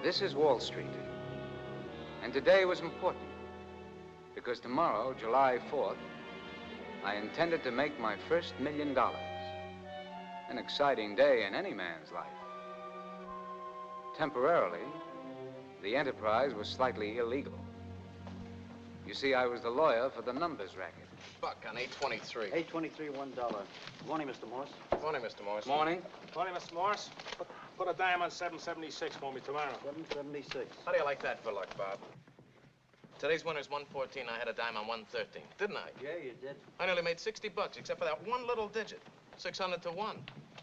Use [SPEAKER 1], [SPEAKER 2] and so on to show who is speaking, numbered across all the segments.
[SPEAKER 1] This is Wall Street. And today was important because tomorrow, July 4th, I intended to make my first $1 million. An exciting day in any man's life. Temporarily, the enterprise was slightly illegal. You see, I was the lawyer for the numbers racket.
[SPEAKER 2] Buck on 823.
[SPEAKER 3] 823, $1. Good morning, Mr. Morse.
[SPEAKER 2] Good morning, Mr. Morse.
[SPEAKER 1] Morning.
[SPEAKER 4] Morning, Mr. Morse. Put a dime on 776 for me tomorrow.
[SPEAKER 3] 776.
[SPEAKER 2] How do you like that for luck, Bob? Today's winner's 114. I had a dime on 113, didn't I?
[SPEAKER 3] Yeah, you did.
[SPEAKER 2] I nearly made 60 bucks, except for that one little digit. 600 to 1.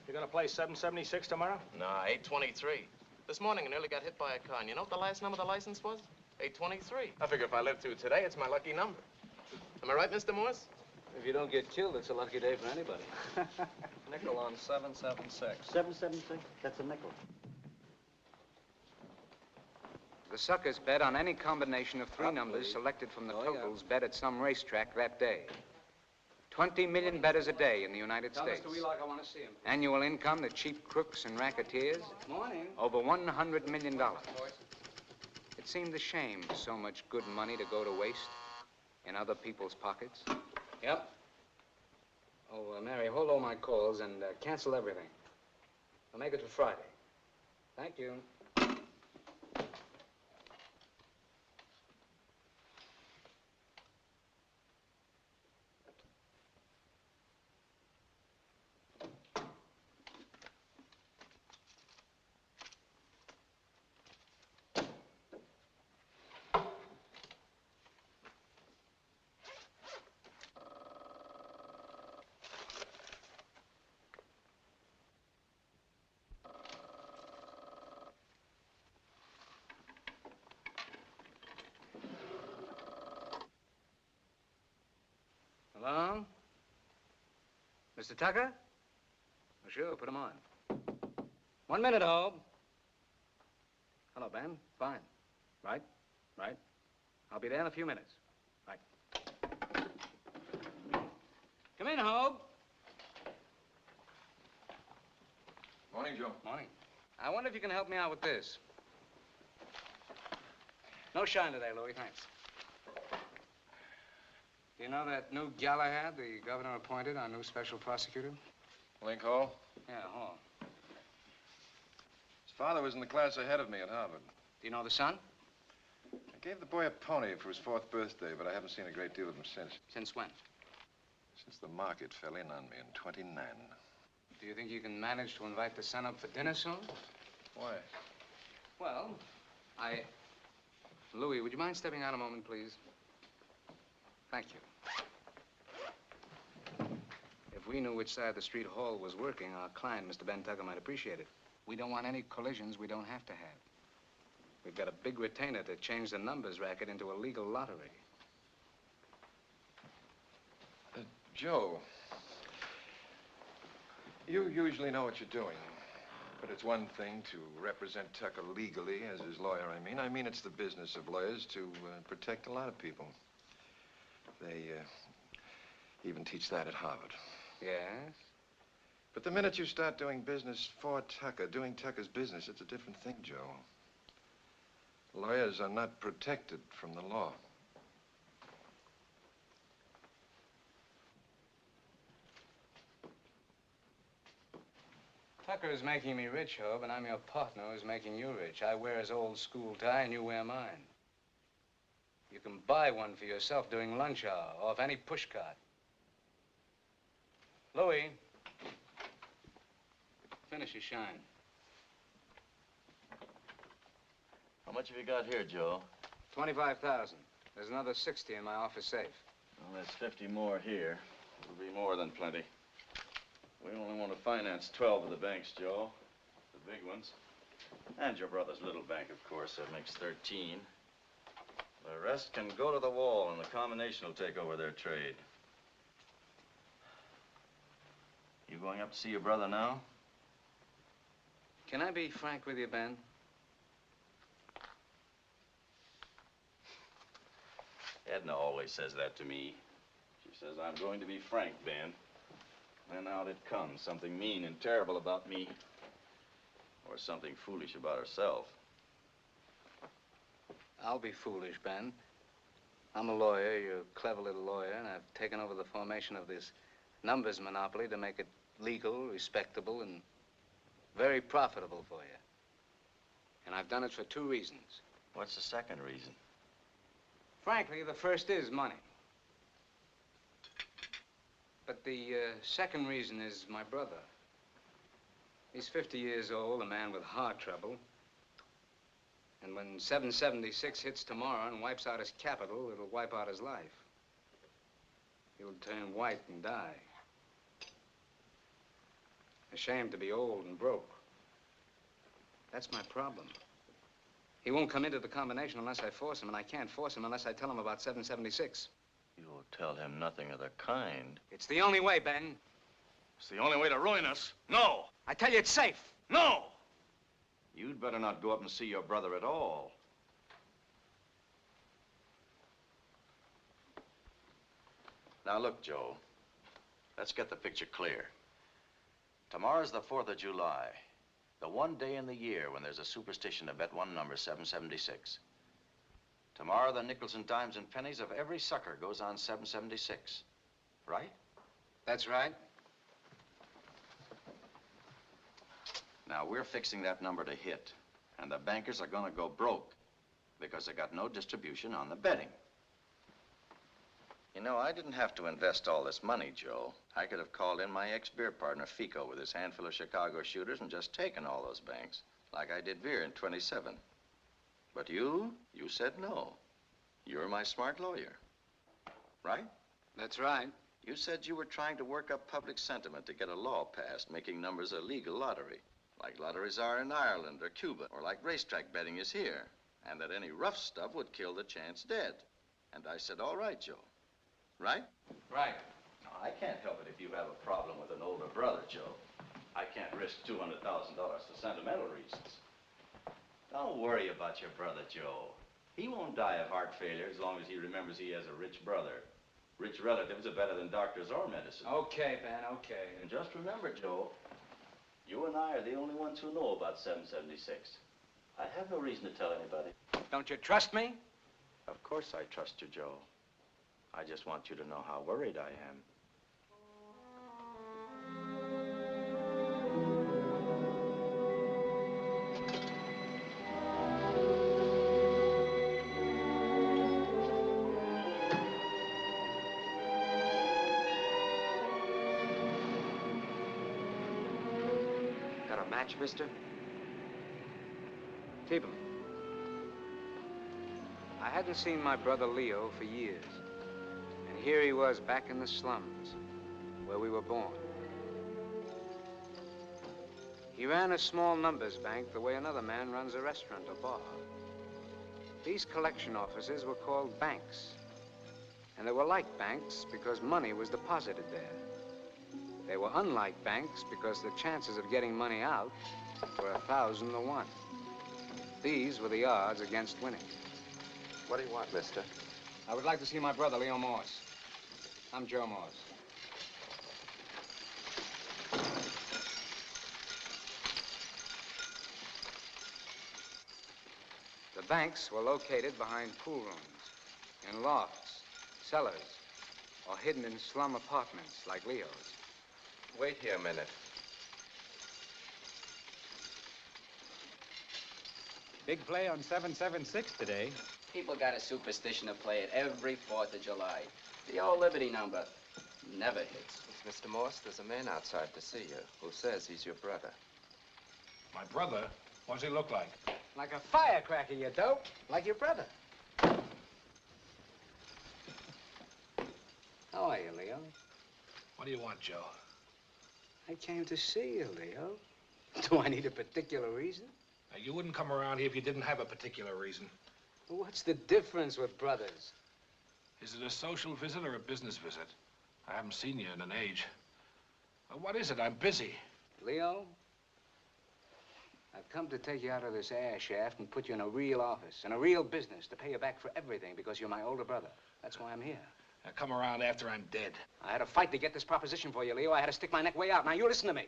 [SPEAKER 4] You're gonna play 776 tomorrow?
[SPEAKER 2] Nah, 823. This morning, I nearly got hit by a car. And you know what the last number of the license was? 823. I figure if I live through today, it's my lucky number. Am I right, Mr. Morse?
[SPEAKER 1] If you don't get killed, it's a lucky day for anybody.
[SPEAKER 5] Nickel on 776.
[SPEAKER 3] 776? That's a nickel.
[SPEAKER 1] The suckers bet on any combination of three numbers selected from the totals bet at some racetrack that day. 20 million bettors a day in the United States.
[SPEAKER 5] Mr. Wheelock, I want to see him.
[SPEAKER 1] Annual income to cheap crooks and racketeers,
[SPEAKER 5] Morning.
[SPEAKER 1] over $100 million. It seemed a shame for so much good money to go to waste in other people's pockets.
[SPEAKER 5] Yep. Oh, Mary, hold all my calls and cancel everything. I'll make it for Friday. Thank you.
[SPEAKER 1] Hello? Mr. Tucker? Oh, sure, put him on.
[SPEAKER 5] 1 minute, Hope. Hello, Ben. Fine. Right. I'll be there in a few minutes. Right. Come in, Hope.
[SPEAKER 2] Morning, Joe.
[SPEAKER 5] Morning. I wonder if you can help me out with this. No shine today, Louis, thanks. Do you know that new Galahad the governor appointed, our new special prosecutor?
[SPEAKER 6] Link Hall?
[SPEAKER 5] Yeah, Hall.
[SPEAKER 6] His father was in the class ahead of me at Harvard.
[SPEAKER 5] Do you know the son?
[SPEAKER 6] I gave the boy a pony for his 4th birthday, but I haven't seen a great deal of him since.
[SPEAKER 5] Since when?
[SPEAKER 6] Since the market fell in on me in '29.
[SPEAKER 5] Do you think you can manage to invite the son up for dinner soon?
[SPEAKER 6] Why?
[SPEAKER 5] Well, Louis, would you mind stepping out a moment, please? Thank you. If we knew which side of the street Hall was working, our client, Mr. Ben Tucker, might appreciate it. We don't want any collisions we don't have to have. We've got a big retainer to change the numbers racket into a legal lottery.
[SPEAKER 6] Joe, you usually know what you're doing. But it's one thing to represent Tucker legally, as his lawyer, I mean it's the business of lawyers to protect a lot of people. They even teach that at Harvard.
[SPEAKER 5] Yes?
[SPEAKER 6] But the minute you start doing business for Tucker, doing Tucker's business, it's a different thing, Joe. Lawyers are not protected from the law.
[SPEAKER 5] Tucker is making me rich, Hope, and I'm your partner who's making you rich. I wear his old school tie and you wear mine. You can buy one for yourself during lunch hour, off any push cart. Louis, finish your shine.
[SPEAKER 7] How much have you got here, Joe?
[SPEAKER 5] 25,000. There's another 60 in my office safe.
[SPEAKER 7] Well, there's 50 more here. It'll be more than plenty. We only want to finance 12 of the banks, Joe. The big ones. And your brother's little bank, of course. That makes 13. The rest can go to the wall, and the combination will take over their trade. You going up to see your brother now?
[SPEAKER 5] Can I be frank with you, Ben?
[SPEAKER 7] Edna always says that to me. She says, I'm going to be frank, Ben. Then out it comes, something mean and terrible about me. Or something foolish about herself.
[SPEAKER 5] I'll be foolish, Ben. I'm a lawyer, you're a clever little lawyer, and I've taken over the formation of this numbers monopoly to make it legal, respectable, and very profitable for you. And I've done it for 2 reasons.
[SPEAKER 7] What's the second reason?
[SPEAKER 5] Frankly, the first is money. But the second reason is my brother. He's 50 years old, a man with heart trouble. And when 776 hits tomorrow and wipes out his capital, it'll wipe out his life. He'll turn white and die. Ashamed to be old and broke. That's my problem. He won't come into the combination unless I force him, and I can't force him unless I tell him about 776.
[SPEAKER 7] You'll tell him nothing of the kind.
[SPEAKER 5] It's the only way, Ben.
[SPEAKER 7] It's the only way to ruin us. No!
[SPEAKER 5] I tell you, it's safe.
[SPEAKER 7] No! You'd better not go up and see your brother at all. Now, look, Joe. Let's get the picture clear. Tomorrow's the 4th of July. The one day in the year when there's a superstition to bet one number, 776. Tomorrow, the nickels and dimes and pennies of every sucker goes on 776. Right?
[SPEAKER 5] That's right.
[SPEAKER 7] Now, we're fixing that number to hit, and the bankers are going to go broke because they got no distribution on the betting. You know, I didn't have to invest all this money, Joe. I could have called in my ex-beer partner, Fico, with his handful of Chicago shooters and just taken all those banks, like I did beer in 27. But you said no. You're my smart lawyer, right?
[SPEAKER 5] That's right.
[SPEAKER 7] You said you were trying to work up public sentiment to get a law passed making numbers a legal lottery, like lotteries are in Ireland or Cuba, or like racetrack betting is here, and that any rough stuff would kill the chance dead. And I said, all right, Joe. Right?
[SPEAKER 5] Right.
[SPEAKER 7] No, I can't help it if you have a problem with an older brother, Joe. I can't risk $200,000 for sentimental reasons. Don't worry about your brother, Joe. He won't die of heart failure as long as he remembers he has a rich brother. Rich relatives are better than doctors or medicine.
[SPEAKER 5] Okay, Ben, okay.
[SPEAKER 7] And just remember, Joe, you and I are the only ones who know about 776. I have no reason to tell anybody.
[SPEAKER 5] Don't you trust me?
[SPEAKER 7] Of course I trust you, Joe. I just want you to know how worried I am.
[SPEAKER 1] Got a match, mister?
[SPEAKER 5] Keep him. I hadn't seen my brother Leo for years. And here he was back in the slums, where we were born. He ran a small numbers bank the way another man runs a restaurant or bar. These collection offices were called banks. And they were like banks because money was deposited there. They were unlike banks because the chances of getting money out were 1,000 to 1. These were the odds against winning.
[SPEAKER 1] What do you want, mister?
[SPEAKER 5] I would like to see my brother, Leo Morse. I'm Joe Morse. The banks were located behind pool rooms, in lofts, cellars, or hidden in slum apartments like Leo's.
[SPEAKER 1] Wait here a minute.
[SPEAKER 4] Big play on 776 today.
[SPEAKER 8] People got a superstition to play it every 4th of July. The old Liberty number never hits.
[SPEAKER 1] It's Mr. Morse. There's a man outside to see you who says he's your brother.
[SPEAKER 4] My brother? What does he look like?
[SPEAKER 5] Like a firecracker, you dope. Like your brother. How are you, Leo?
[SPEAKER 4] What do you want, Joe?
[SPEAKER 5] I came to see you, Leo. Do I need a particular reason?
[SPEAKER 4] Now, you wouldn't come around here if you didn't have a particular reason.
[SPEAKER 5] Well, what's the difference with brothers?
[SPEAKER 4] Is it a social visit or a business visit? I haven't seen you in an age. What is it? I'm busy.
[SPEAKER 5] Leo, I've come to take you out of this air shaft and put you in a real office, in a real business, to pay you back for everything because you're my older brother. That's why I'm here.
[SPEAKER 4] Now, come around after I'm dead.
[SPEAKER 5] I had to fight to get this proposition for you, Leo. I had to stick my neck way out. Now, you listen to me.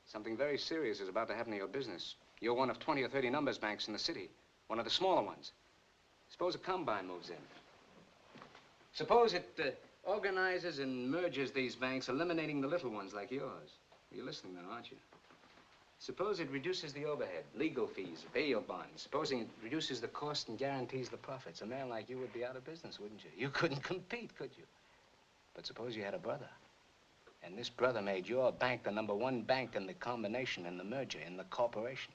[SPEAKER 5] Something very serious is about to happen to your business. You're one of 20 or 30 numbers banks in the city. One of the smaller ones. Suppose a combine moves in. Suppose it organizes and merges these banks, eliminating the little ones like yours. You're listening now, aren't you? Suppose it reduces the overhead, legal fees, bail bonds. Supposing it reduces the cost and guarantees the profits. A man like you would be out of business, wouldn't you? You couldn't compete, could you? But suppose you had a brother. And this brother made your bank the #1 bank in the combination, in the merger, in the corporation.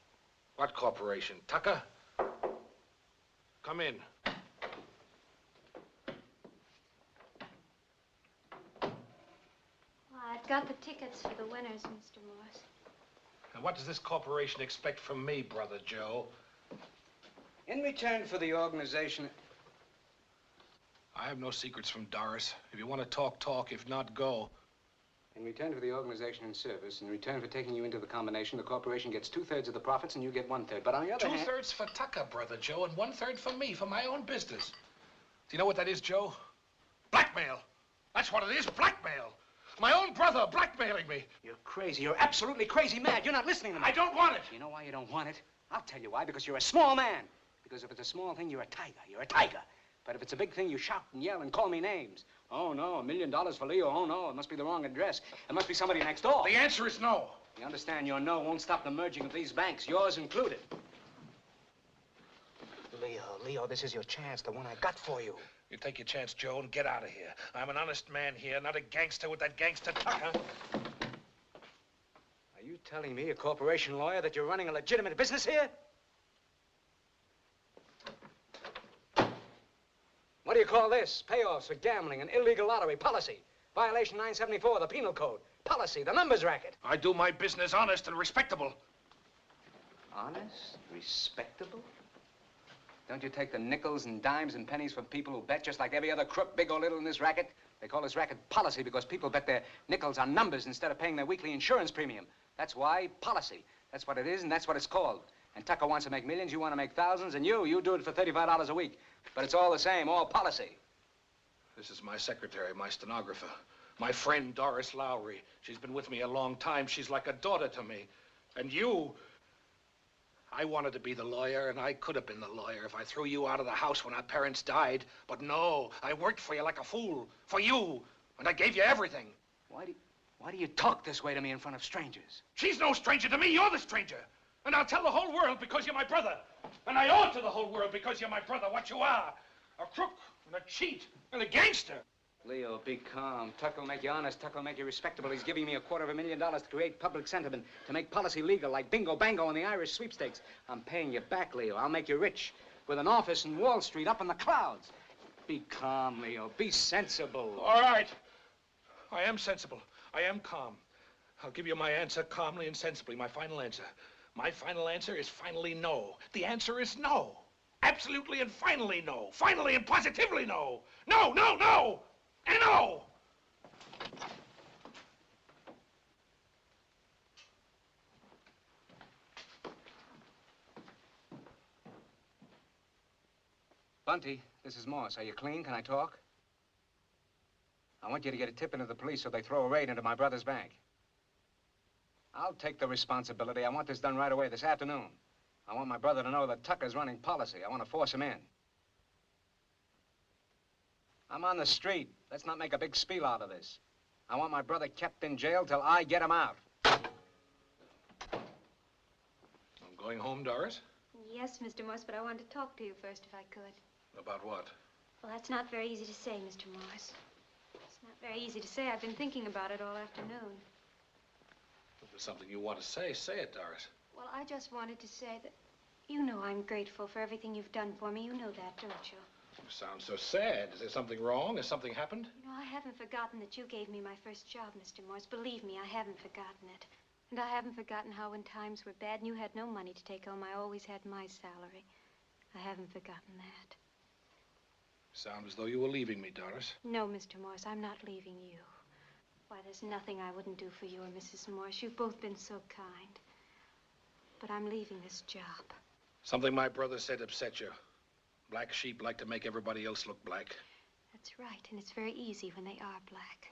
[SPEAKER 4] What corporation? Tucker? Come in.
[SPEAKER 9] I've got the tickets for the winners, Mr. Morse.
[SPEAKER 4] And what does this corporation expect from me, Brother Joe?
[SPEAKER 5] In return for the organization...
[SPEAKER 4] I have no secrets from Doris. If you want to talk, talk. If not, go.
[SPEAKER 5] In return for the organization and service, in return for taking you into the combination, the corporation gets 2/3 of the profits and you get 1/3. But on the other hand...
[SPEAKER 4] 2/3 for Tucker, Brother Joe, and 1/3 for me, for my own business. Do you know what that is, Joe? Blackmail. That's what it is, blackmail. My own brother blackmailing me.
[SPEAKER 5] You're crazy. You're absolutely crazy mad. You're not listening to me.
[SPEAKER 4] I don't want it.
[SPEAKER 5] You know why you don't want it? I'll tell you why. Because you're a small man. Because if it's a small thing, you're a tiger. You're a tiger. But if it's a big thing, you shout and yell and call me names. Oh, no, $1 million for Leo. Oh, no, it must be the wrong address. It must be somebody next door.
[SPEAKER 4] The answer is no.
[SPEAKER 5] You understand your no won't stop the merging of these banks, yours included. Leo, this is your chance, the one I got for you.
[SPEAKER 4] You take your chance, Joe, and get out of here. I'm an honest man here, not a gangster with that gangster Tucker.
[SPEAKER 5] Are you telling me, a corporation lawyer, that you're running a legitimate business here? What do you call this? Payoffs for gambling, an illegal lottery, policy. Violation 974 of the Penal Code. Policy, the numbers racket.
[SPEAKER 4] I do my business honest and respectable.
[SPEAKER 5] Honest? Respectable? Don't you take the nickels and dimes and pennies from people who bet just like every other crook, big or little, in this racket? They call this racket policy because people bet their nickels on numbers instead of paying their weekly insurance premium. That's why, policy. That's what it is, and that's what it's called. And Tucker wants to make millions, you want to make thousands, and you do it for $35 a week. But it's all the same, all policy.
[SPEAKER 4] This is my secretary, my stenographer, my friend Doris Lowry. She's been with me a long time. She's like a daughter to me. And you... I wanted to be the lawyer, and I could have been the lawyer if I threw you out of the house when our parents died. But no, I worked for you like a fool. For you. And I gave you everything.
[SPEAKER 5] Why do you talk this way to me in front of strangers?
[SPEAKER 4] She's no stranger to me. You're the stranger. And I'll tell the whole world because you're my brother. And I owe it to the whole world because you're my brother, what you are. A crook and a cheat and a gangster.
[SPEAKER 5] Leo, be calm. Tucker will make you honest. Tucker will make you respectable. He's giving me $250,000 to create public sentiment, to make policy legal, like bingo bango and the Irish sweepstakes. I'm paying you back, Leo. I'll make you rich with an office in Wall Street up in the clouds. Be calm, Leo. Be sensible.
[SPEAKER 4] All right. I am sensible. I am calm. I'll give you my answer calmly and sensibly, my final answer. My final answer is finally no. The answer is no. Absolutely and finally no. Finally and positively no. No, no, no! And no!
[SPEAKER 5] Bunty, this is Morse. Are you clean? Can I talk? I want you to get a tip into the police so they throw a raid into my brother's bank. I'll take the responsibility. I want this done right away, this afternoon. I want my brother to know that Tucker's running policy. I want to force him in. I'm on the street. Let's not make a big spiel out of this. I want my brother kept in jail till I get him out.
[SPEAKER 4] I'm going home, Doris?
[SPEAKER 9] Yes, Mr. Morse, but I wanted to talk to you first, if I could.
[SPEAKER 4] About what?
[SPEAKER 9] Well, that's not very easy to say, Mr. Morse. It's not very easy to say. I've been thinking about it all afternoon.
[SPEAKER 4] If there's something you want to say it, Doris.
[SPEAKER 9] Well, I just wanted to say that you know I'm grateful for everything you've done for me. You know that, don't you?
[SPEAKER 4] You sound so sad. Is there something wrong? Has something happened?
[SPEAKER 9] You know, I haven't forgotten that you gave me my first job, Mr. Morse. Believe me, I haven't forgotten it. And I haven't forgotten how when times were bad and you had no money to take home, I always had my salary. I haven't forgotten that.
[SPEAKER 4] Sound as though you were leaving me, Doris.
[SPEAKER 9] No, Mr. Morse, I'm not leaving you. Why, there's nothing I wouldn't do for you or Mrs. Morse. You've both been so kind. But I'm leaving this job.
[SPEAKER 4] Something my brother said upset you. Black sheep like to make everybody else look black.
[SPEAKER 9] That's right, and it's very easy when they are black.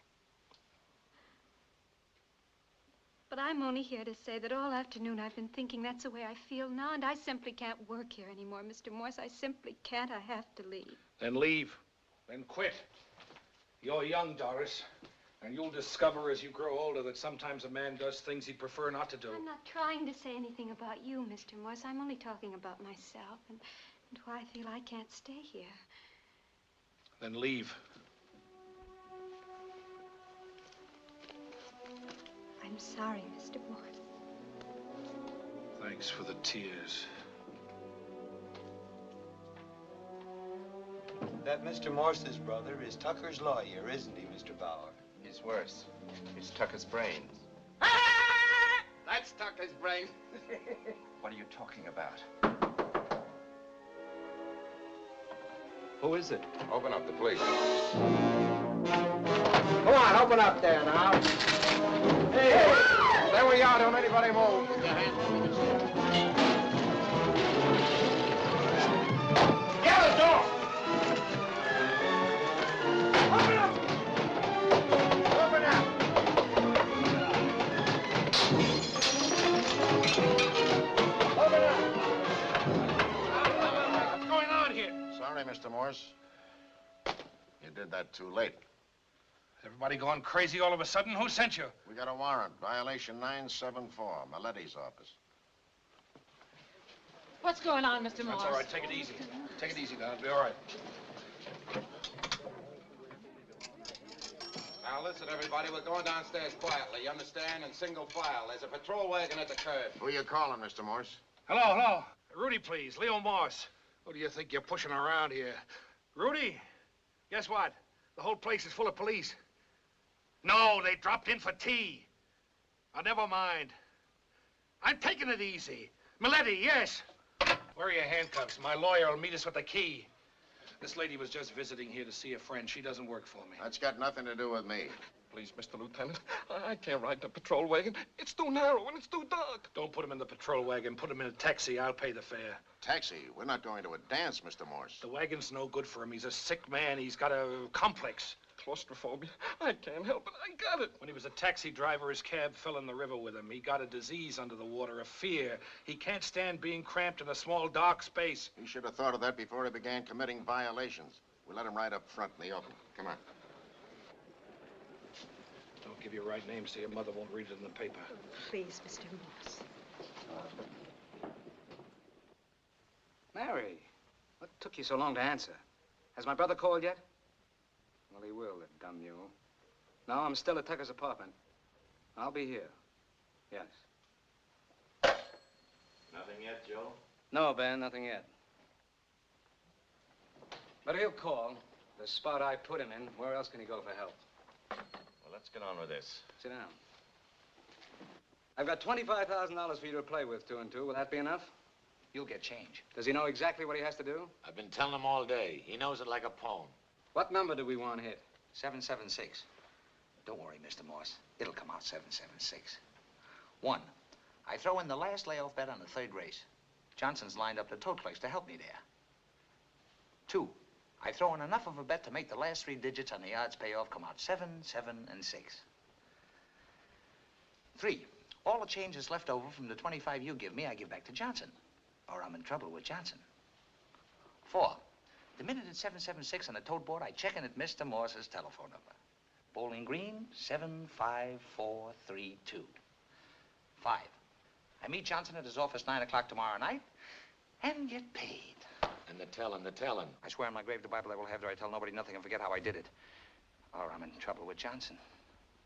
[SPEAKER 9] But I'm only here to say that all afternoon I've been thinking that's the way I feel now, and I simply can't work here anymore, Mr. Morse. I simply can't. I have to leave.
[SPEAKER 4] Then leave. Then quit. You're young, Doris, and you'll discover as you grow older that sometimes a man does things he'd prefer not to do.
[SPEAKER 9] I'm not trying to say anything about you, Mr. Morse. I'm only talking about myself and why I feel I can't stay here.
[SPEAKER 4] Then leave.
[SPEAKER 9] I'm sorry, Mr. Morse.
[SPEAKER 4] Thanks for the tears.
[SPEAKER 10] That Mr. Morse's brother is Tucker's lawyer, isn't he, Mr. Bauer?
[SPEAKER 2] It's worse. It's Tucker's brains.
[SPEAKER 5] That's Tucker's brain.
[SPEAKER 6] What are you talking about?
[SPEAKER 10] Who is it?
[SPEAKER 1] Open up, the police.
[SPEAKER 5] Come on, open up there now. Hey! There we are. Don't anybody move. Get the door! Open up! Open up! Open up!
[SPEAKER 4] What's going on here?
[SPEAKER 11] Sorry, Mr. Morse. You did that too late.
[SPEAKER 4] Everybody going crazy all of a sudden? Who sent you?
[SPEAKER 11] We got a warrant, violation 974, Miletti's office.
[SPEAKER 12] What's going on, Mr. Morse?
[SPEAKER 4] That's all right. Take it easy. Take it easy, now. It'll be all right.
[SPEAKER 1] Now, listen, everybody. We're going downstairs quietly, you understand? In single file. There's a patrol wagon at the curb.
[SPEAKER 11] Who you calling, Mr. Morse?
[SPEAKER 4] Hello, hello. Rudy, please. Leo Morse. Who do you think you're pushing around here? Rudy, guess what? The whole place is full of police. No, they dropped in for tea. Oh, never mind. I'm taking it easy. Miletti, yes. Where are your handcuffs? My lawyer will meet us with the key. This lady was just visiting here to see a friend. She doesn't work for me.
[SPEAKER 11] That's got nothing to do with me.
[SPEAKER 6] Please, Mr. Lieutenant, I can't ride the patrol wagon. It's too narrow and it's too dark.
[SPEAKER 4] Don't put him in the patrol wagon. Put him in a taxi. I'll pay the fare.
[SPEAKER 11] Taxi? We're not going to a dance, Mr. Morse.
[SPEAKER 4] The wagon's no good for him. He's a sick man. He's got a complex.
[SPEAKER 6] Claustrophobia. I can't help it. I got it.
[SPEAKER 4] When he was a taxi driver, his cab fell in the river with him. He got a disease under the water, a fear. He can't stand being cramped in a small, dark space.
[SPEAKER 11] He should have thought of that before he began committing violations. We let him ride up front in the open. Come on.
[SPEAKER 4] Don't give your right name so your mother won't read it in the paper.
[SPEAKER 9] Please, Mr. Morse.
[SPEAKER 5] Mary, what took you so long to answer? Has my brother called yet? Well, he will, that dumb mule. No, I'm still at Tucker's apartment. I'll be here. Yes.
[SPEAKER 7] Nothing yet, Joe?
[SPEAKER 5] No, Ben, nothing yet. But he'll call. The spot I put him in, where else can he go for help?
[SPEAKER 7] Well, let's get on with this.
[SPEAKER 5] Sit down. I've got $25,000 for you to play with, 2 and 2. Will that be enough?
[SPEAKER 13] You'll get change.
[SPEAKER 5] Does he know exactly what he has to do?
[SPEAKER 13] I've been telling him all day. He knows it like a poem.
[SPEAKER 5] What number do we want hit?
[SPEAKER 13] 776. Don't worry, Mr. Morse. It'll come out 776. 1, I throw in the last layoff bet on the 3rd race. Johnson's lined up the tote place to help me there. 2, I throw in enough of a bet to make the last 3 digits on the odds payoff come out 7, 7, and 6. 3, all the change that's left over from the 25 you give me, I give back to Johnson, or I'm in trouble with Johnson. 4, the minute it's 776 on the tote board, I check in at Mr. Morse's telephone number. Bowling Green, 75432. 5, I meet Johnson at his office 9 o'clock tomorrow night and get paid. And the telling.
[SPEAKER 5] I swear on my grave to Bible I will have there I tell nobody nothing and forget how I did it. Or I'm in trouble with Johnson.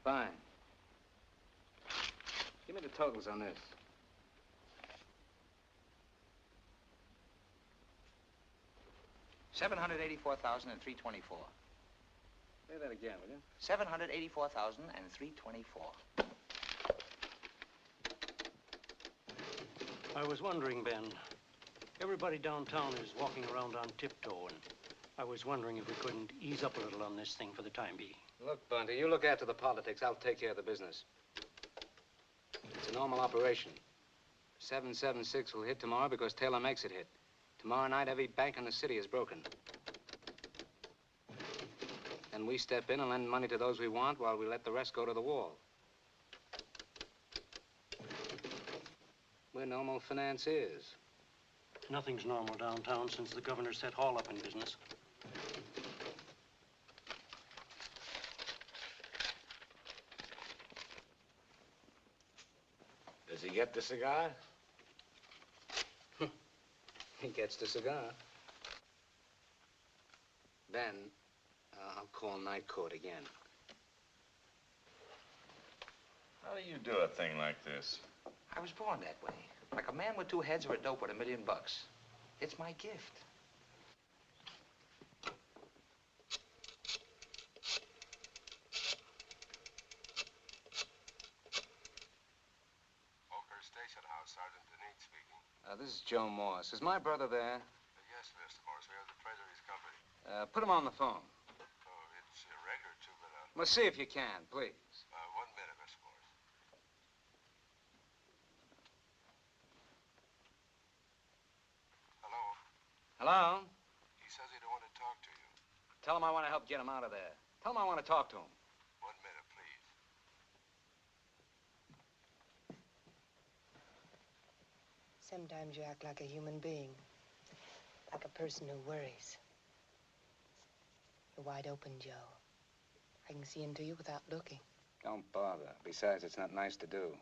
[SPEAKER 5] Fine. Give me the totals on this.
[SPEAKER 13] $784,324.
[SPEAKER 5] Say that again, will you?
[SPEAKER 13] $784,324.
[SPEAKER 3] I was wondering, Ben, everybody downtown is walking around on tiptoe, and I was wondering if we couldn't ease up a little on this thing for the time being.
[SPEAKER 5] Look, Bunty, you look after the politics. I'll take care of the business. It's a normal operation. 776 will hit tomorrow because Taylor makes it hit. Tomorrow night, every bank in the city is broken. Then we step in and lend money to those we want while we let the rest go to the wall. We're normal financiers.
[SPEAKER 3] Nothing's normal downtown since the governor set Hall up in business.
[SPEAKER 4] Does he get the cigar?
[SPEAKER 5] He gets the cigar. Ben, I'll call night court again.
[SPEAKER 7] How do you do a thing like this?
[SPEAKER 13] I was born that way. Like a man with two heads or a dope with $1 million. It's my gift.
[SPEAKER 6] Station House, Sergeant Denise speaking.
[SPEAKER 1] This is Joe Morse. Is my brother there?
[SPEAKER 6] Yes, Mr. Morse. We have the Treasury's company.
[SPEAKER 1] Put him on the phone.
[SPEAKER 6] Oh, it's a reg or two, but
[SPEAKER 1] Well, see if you can, please.
[SPEAKER 6] 1 minute, Mr. Morse. Hello?
[SPEAKER 1] Hello?
[SPEAKER 6] He says he don't want to talk to you.
[SPEAKER 1] Tell him I want to help get him out of there. Tell him I want to talk to him.
[SPEAKER 6] 1 minute, please.
[SPEAKER 12] Sometimes you act like a human being, like a person who worries. You're wide open, Joe. I can see into you without looking.
[SPEAKER 1] Don't bother. Besides, it's not nice to do.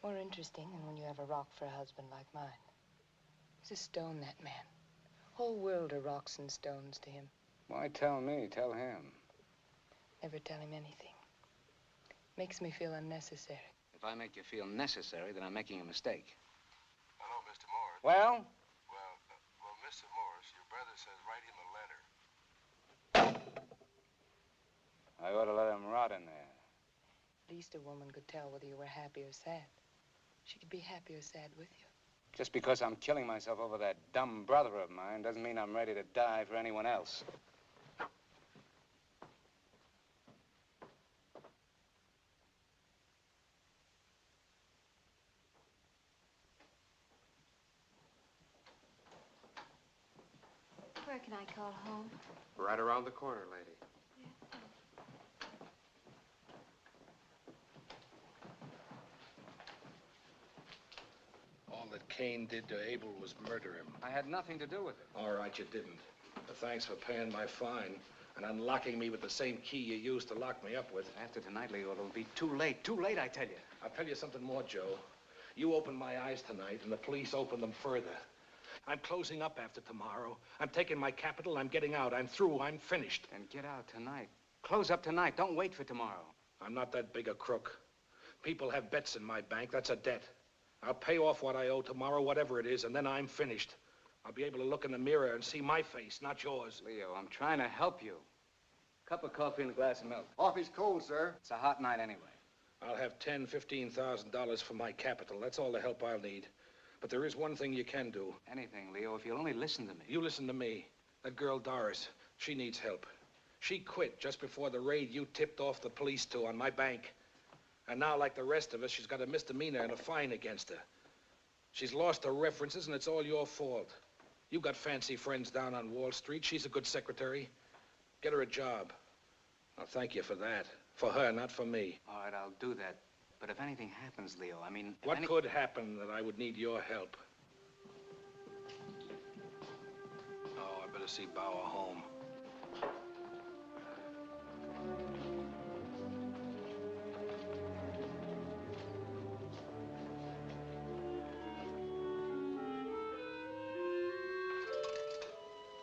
[SPEAKER 12] More interesting than when you have a rock for a husband like mine. He's a stone, that man. Whole world of rocks and stones to him.
[SPEAKER 1] Why tell me? Tell him.
[SPEAKER 12] Never tell him anything. Makes me feel unnecessary.
[SPEAKER 1] If I make you feel necessary, then I'm making a mistake.
[SPEAKER 6] Hello, Mr. Morse.
[SPEAKER 1] Well?
[SPEAKER 6] Well, Mr. Morse, your brother says write him a letter.
[SPEAKER 1] I ought to let him rot in there.
[SPEAKER 12] At least a woman could tell whether you were happy or sad. She could be happy or sad with you.
[SPEAKER 1] Just because I'm killing myself over that dumb brother of mine doesn't mean I'm ready to die for anyone else.
[SPEAKER 9] Where can I call home?
[SPEAKER 5] Right around the corner, lady.
[SPEAKER 4] All that Cain did to Abel was murder him.
[SPEAKER 1] I had nothing to do with it.
[SPEAKER 4] All right, you didn't. But thanks for paying my fine and unlocking me with the same key you used to lock me up with.
[SPEAKER 1] After tonight, Leo, it'll be too late. Too late, I tell you.
[SPEAKER 4] I'll tell you something more, Joe. You opened my eyes tonight, and the police opened them further. I'm closing up after tomorrow. I'm taking my capital. I'm getting out. I'm through. I'm finished.
[SPEAKER 1] And get out tonight. Close up tonight. Don't wait for tomorrow.
[SPEAKER 4] I'm not that big a crook. People have bets in my bank. That's a debt. I'll pay off what I owe tomorrow, whatever it is, and then I'm finished. I'll be able to look in the mirror and see my face, not yours.
[SPEAKER 1] Leo, I'm trying to help you. Cup of coffee and a glass of milk.
[SPEAKER 11] Coffee's cold, sir.
[SPEAKER 1] It's a hot night anyway.
[SPEAKER 4] I'll have $10,000, $15,000 for my capital. That's all the help I'll need. But there is one thing you can do.
[SPEAKER 1] Anything, Leo, if you'll only listen to me.
[SPEAKER 4] You listen to me. That girl, Doris, she needs help. She quit just before the raid you tipped off the police to on my bank. And now, like the rest of us, she's got a misdemeanor and a fine against her. She's lost her references, and it's all your fault. You got fancy friends down on Wall Street. She's a good secretary. Get her a job. I'll thank you for that. For her, not for me.
[SPEAKER 1] All right, I'll do that. But if anything happens, Leo, I mean...
[SPEAKER 4] What could happen that I would need your help? Oh, I better see Bauer home.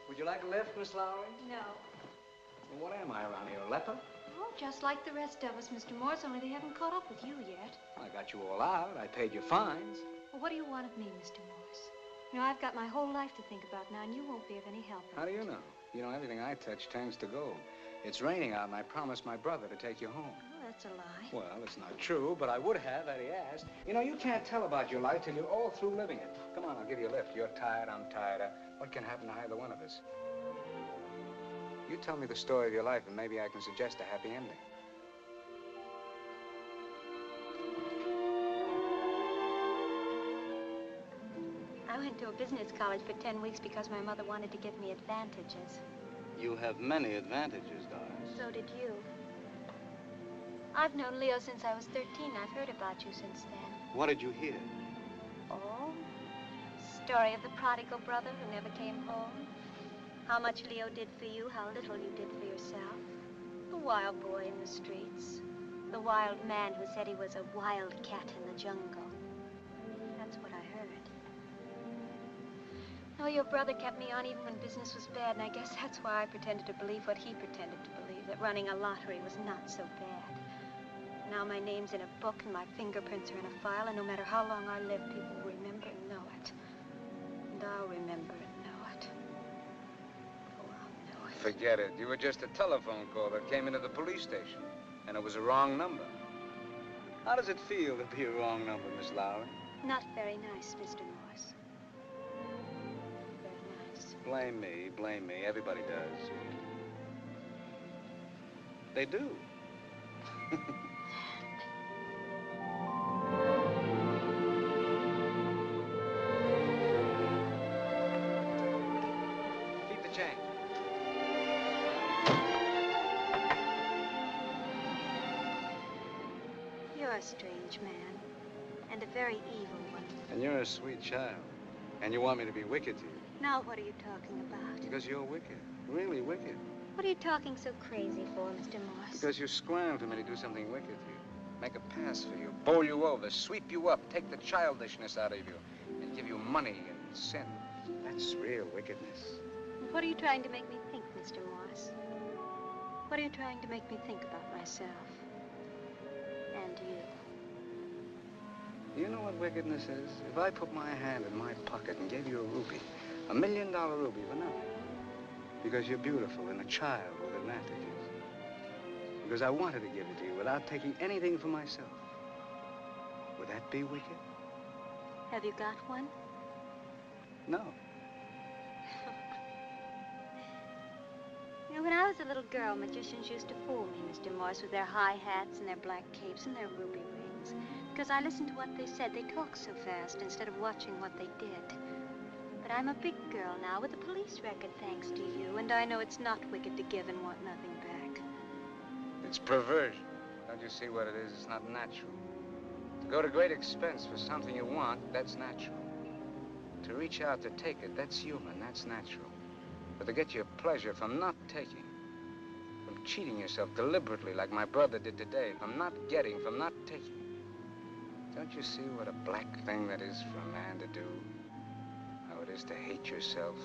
[SPEAKER 1] Would you like a lift, Miss Lowry?
[SPEAKER 9] No.
[SPEAKER 1] Well, what am I around here, a leper?
[SPEAKER 9] Oh, just like the rest of us, Mr. Morse, only they haven't caught up with you yet.
[SPEAKER 1] I got you all out. I paid your fines.
[SPEAKER 9] Well, what do you want of me, Mr. Morse? You know, I've got my whole life to think about now, and you won't be of any help.
[SPEAKER 1] How do you know? You know, everything I touch turns to gold. It's raining out, and I promised my brother to take you home.
[SPEAKER 9] Oh, that's a lie.
[SPEAKER 1] Well, it's not true, but I would have had he asked. You know, you can't tell about your life till you're all through living it. Come on, I'll give you a lift. You're tired, I'm tired. What can happen to either one of us? You tell me the story of your life, and maybe I can suggest a happy ending.
[SPEAKER 9] I went to a business college for 10 weeks because my mother wanted to give me advantages.
[SPEAKER 1] You have many advantages, Doris.
[SPEAKER 9] So did you. I've known Leo since I was 13. I've heard about you since then.
[SPEAKER 1] What did you hear?
[SPEAKER 9] Oh, story of the prodigal brother who never came home. How much Leo did for you, how little you did for yourself. The wild boy in the streets. The wild man who said he was a wild cat in the jungle. That's what I heard. Oh, your brother kept me on even when business was bad, and I guess that's why I pretended to believe what he pretended to believe, that running a lottery was not so bad. Now my name's in a book and my fingerprints are in a file, and no matter how long I live, people will remember and know it. And I'll remember and know it. Oh, I'll know it.
[SPEAKER 1] Forget it. You were just a telephone call that came into the police station, and it was a wrong number. How does it feel to be a wrong number, Miss Lowry?
[SPEAKER 9] Not very nice, Mr. Morse. Very nice.
[SPEAKER 1] Blame me, blame me. Everybody does. They do. Keep the change.
[SPEAKER 9] You're a strange man, and a very evil one.
[SPEAKER 1] And you're a sweet child. And you want me to be wicked to you.
[SPEAKER 9] Now what are you talking about?
[SPEAKER 1] Because you're wicked. Really wicked.
[SPEAKER 9] What are you talking so crazy for, Mr. Morse?
[SPEAKER 1] Because you squirm for me to do something wicked to you. Make a pass for you, bowl you over, sweep you up, take the childishness out of you, and give you money and sin. That's real wickedness.
[SPEAKER 9] What are you trying to make me think, Mr. Morse? What are you trying to make me think about myself? And you?
[SPEAKER 1] You know what wickedness is? If I put my hand in my pocket and gave you a rupee, $1 million rupee for nothing, because you're beautiful and a child with advantages, because I wanted to give it to you without taking anything for myself, would that be wicked?
[SPEAKER 9] Have you got one?
[SPEAKER 1] No.
[SPEAKER 9] You know, when I was a little girl, magicians used to fool me, Mr. Morse, with their high hats and their black capes and their ruby rings. Because I listened to what they said. They talked so fast instead of watching what they did. But I'm a big girl now with a police record, thanks to you, and I know it's not wicked to give and want nothing back.
[SPEAKER 1] It's perversion. Don't you see what it is? It's not natural. To go to great expense for something you want, that's natural. To reach out to take it, that's human, that's natural. But to get your pleasure from not taking, from cheating yourself deliberately like my brother did today, from not getting, from not taking, don't you see what a black thing that is for a man to do? How it is to hate yourself,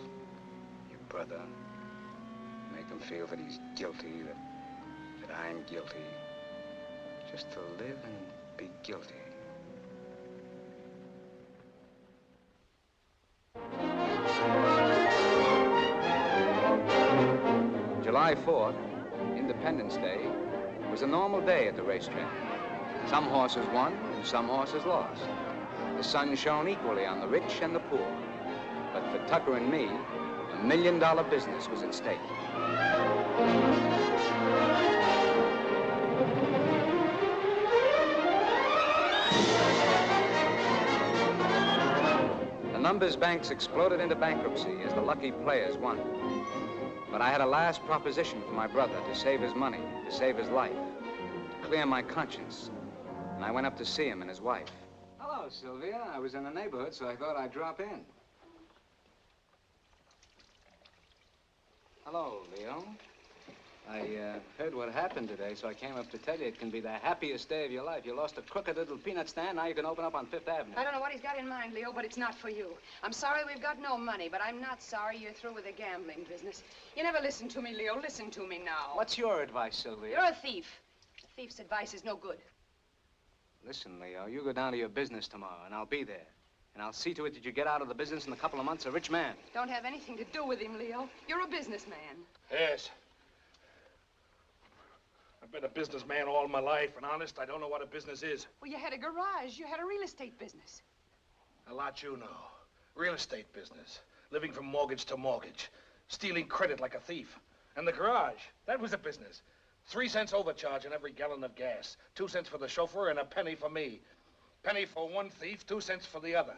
[SPEAKER 1] your brother, make him feel that he's guilty, that I'm guilty, just to live and be guilty. July 4th, Independence Day, was a normal day at the racetrack. Some horses won and some horses lost. The sun shone equally on the rich and the poor. But for Tucker and me, $1 million business was at stake. The numbers banks exploded into bankruptcy as the lucky players won. But I had a last proposition for my brother to save his money, to save his life, to clear my conscience. And I went up to see him and his wife. Hello, Sylvia. I was in the neighborhood, so I thought I'd drop in. Hello, Leo. I heard what happened today, so I came up to tell you it can be the happiest day of your life. You lost a crooked little peanut stand, now you can open up on Fifth Avenue.
[SPEAKER 14] I don't know what he's got in mind, Leo, but it's not for you. I'm sorry we've got no money, but I'm not sorry you're through with the gambling business. You never listen to me, Leo. Listen to me now.
[SPEAKER 1] What's your advice, Sylvia?
[SPEAKER 14] You're a thief. A thief's advice is no good.
[SPEAKER 1] Listen, Leo, you go down to your business tomorrow, and I'll be there. And I'll see to it that you get out of the business in a couple of months a rich man.
[SPEAKER 14] Don't have anything to do with him, Leo. You're a businessman.
[SPEAKER 4] Yes. I've been a businessman all my life, and honest, I don't know what a business is.
[SPEAKER 14] Well, you had a garage. You had a real estate business.
[SPEAKER 4] A lot you know. Real estate business. Living from mortgage to mortgage. Stealing credit like a thief. And the garage, that was a business. 3 cents overcharge on every gallon of gas. 2 cents for the chauffeur and a penny for me. Penny for one thief, 2 cents for the other.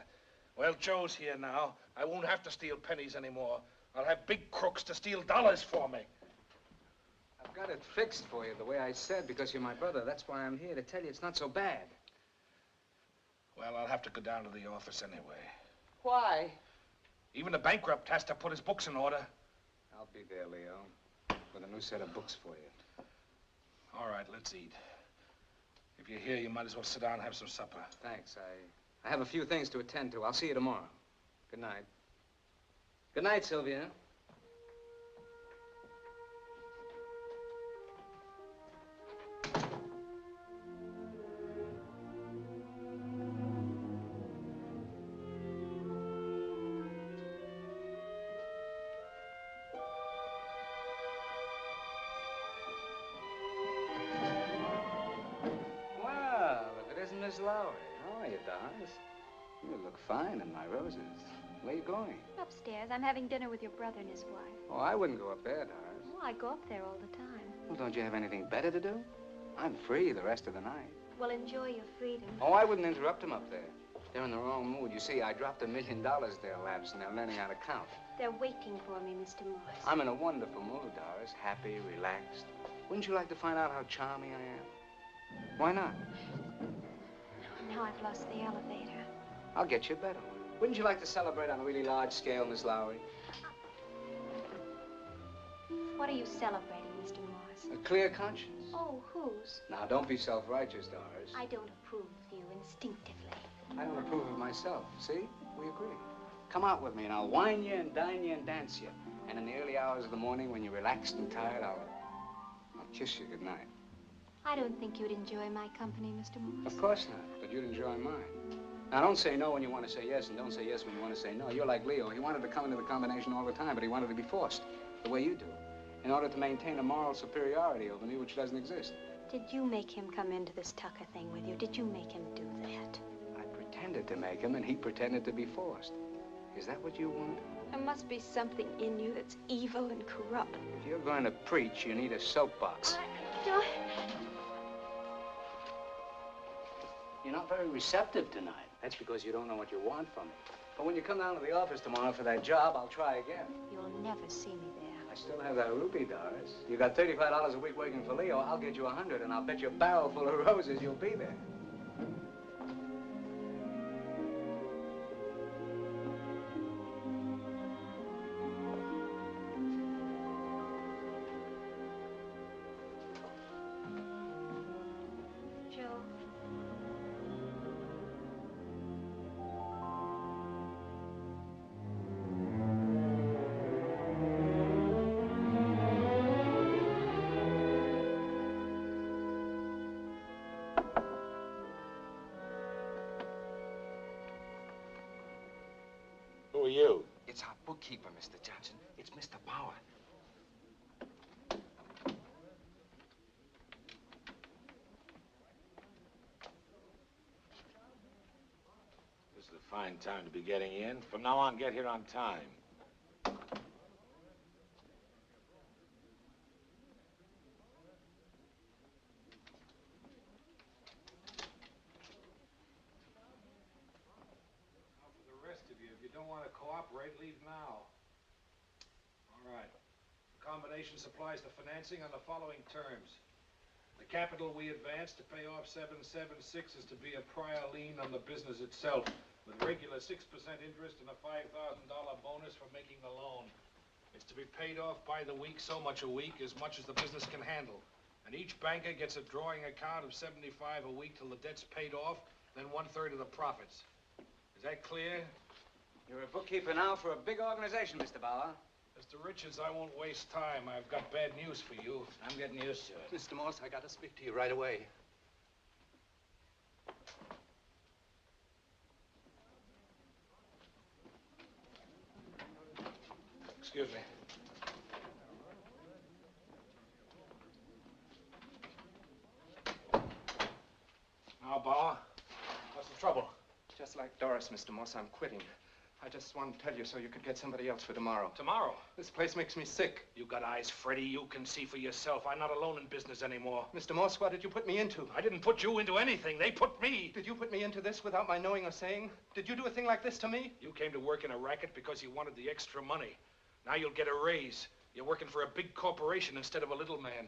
[SPEAKER 4] Well, Joe's here now. I won't have to steal pennies anymore. I'll have big crooks to steal dollars for me.
[SPEAKER 1] I've got it fixed for you the way I said, because you're my brother. That's why I'm here, to tell you it's not so bad.
[SPEAKER 4] Well, I'll have to go down to the office anyway.
[SPEAKER 14] Why?
[SPEAKER 4] Even the bankrupt has to put his books in order.
[SPEAKER 5] I'll be there, Leo, with a new set of books for you.
[SPEAKER 4] All right, let's eat. If you're here, you might as well sit down and have some supper.
[SPEAKER 5] Thanks. I have a few things to attend to. I'll see you tomorrow. Good night. Good night, Sylvia. Miss Lowry. How are you, Doris? You look fine in my roses. Where are you going?
[SPEAKER 9] Upstairs. I'm having dinner with your brother and his wife.
[SPEAKER 5] Oh, I wouldn't go up there, Doris.
[SPEAKER 9] Oh, I go up there all the time.
[SPEAKER 5] Well, don't you have anything better to do? I'm free the rest of the night.
[SPEAKER 9] Well, enjoy your freedom.
[SPEAKER 5] Oh, I wouldn't interrupt them up there. They're in the wrong mood. You see, I dropped $1 million their laps, and they're learning how to count.
[SPEAKER 9] They're waiting for me, Mr. Morse.
[SPEAKER 5] I'm in a wonderful mood, Doris. Happy, relaxed. Wouldn't you like to find out how charming I am? Why not?
[SPEAKER 9] Now I've lost the elevator.
[SPEAKER 5] I'll get you a better one. Wouldn't you like to celebrate on a really large scale, Miss Lowry?
[SPEAKER 9] What are you celebrating, Mr. Morse?
[SPEAKER 5] A clear conscience.
[SPEAKER 9] Oh, whose?
[SPEAKER 5] Now, don't be self-righteous, Doris.
[SPEAKER 9] I don't approve of you instinctively.
[SPEAKER 5] I don't approve of myself. See? We agree. Come out with me, and I'll wine you and dine you and dance you. And in the early hours of the morning, when you're relaxed and tired, I'll kiss you goodnight.
[SPEAKER 9] I don't think you'd enjoy my company, Mr. Morse.
[SPEAKER 5] Of course not, but you'd enjoy mine. Now, don't say no when you want to say yes, and don't say yes when you want to say no. You're like Leo. He wanted to come into the combination all the time, but he wanted to be forced, the way you do, in order to maintain a moral superiority over me, which doesn't exist.
[SPEAKER 9] Did you make him come into this Tucker thing with you? Did you make him do that?
[SPEAKER 5] I pretended to make him, and he pretended to be forced. Is that what you want?
[SPEAKER 9] There must be something in you that's evil and corrupt.
[SPEAKER 5] If you're going to preach, you need a soapbox.
[SPEAKER 9] I don't...
[SPEAKER 5] You're not very receptive tonight. That's because you don't know what you want from me. But when you come down to the office tomorrow for that job, I'll try again.
[SPEAKER 9] You'll never see me there.
[SPEAKER 5] I still have that rupee, Doris. You got $35 a week working for Leo. I'll get you 100, and I'll bet you a barrel full of roses you'll be there.
[SPEAKER 4] Who are you?
[SPEAKER 13] It's our bookkeeper, Mr. Johnson. It's Mr. Bauer.
[SPEAKER 4] This is a fine time to be getting in. From now on, get here on time. Leave now. All right. The combination supplies the financing on the following terms. The capital we advance to pay off 776 is to be a prior lien on the business itself, with regular 6% interest and a $5,000 bonus for making the loan. It's to be paid off by the week, so much a week, as much as the business can handle. And each banker gets a drawing account of $75 a week till the debt's paid off, then 1/3 of the profits. Is that clear?
[SPEAKER 5] You're a bookkeeper now for a big organization, Mr. Bauer.
[SPEAKER 4] Mr. Richards, I won't waste time. I've got bad news for you.
[SPEAKER 5] I'm getting used to it.
[SPEAKER 3] Mr. Morse, I got to speak to you right away.
[SPEAKER 4] Excuse me. Now, Bauer, what's the trouble?
[SPEAKER 15] Just like Doris, Mr. Morse, I'm quitting. I just wanted to tell you so you could get somebody else for tomorrow.
[SPEAKER 4] Tomorrow?
[SPEAKER 15] This place makes me sick.
[SPEAKER 4] You got eyes, Freddie. You can see for yourself. I'm not alone in business anymore.
[SPEAKER 15] Mr. Morse, what did you put me into?
[SPEAKER 4] I didn't put you into anything. They put me.
[SPEAKER 15] Did you put me into this without my knowing or saying? Did you do a thing like this to me?
[SPEAKER 4] You came to work in a racket because you wanted the extra money. Now you'll get a raise. You're working for a big corporation instead of a little man.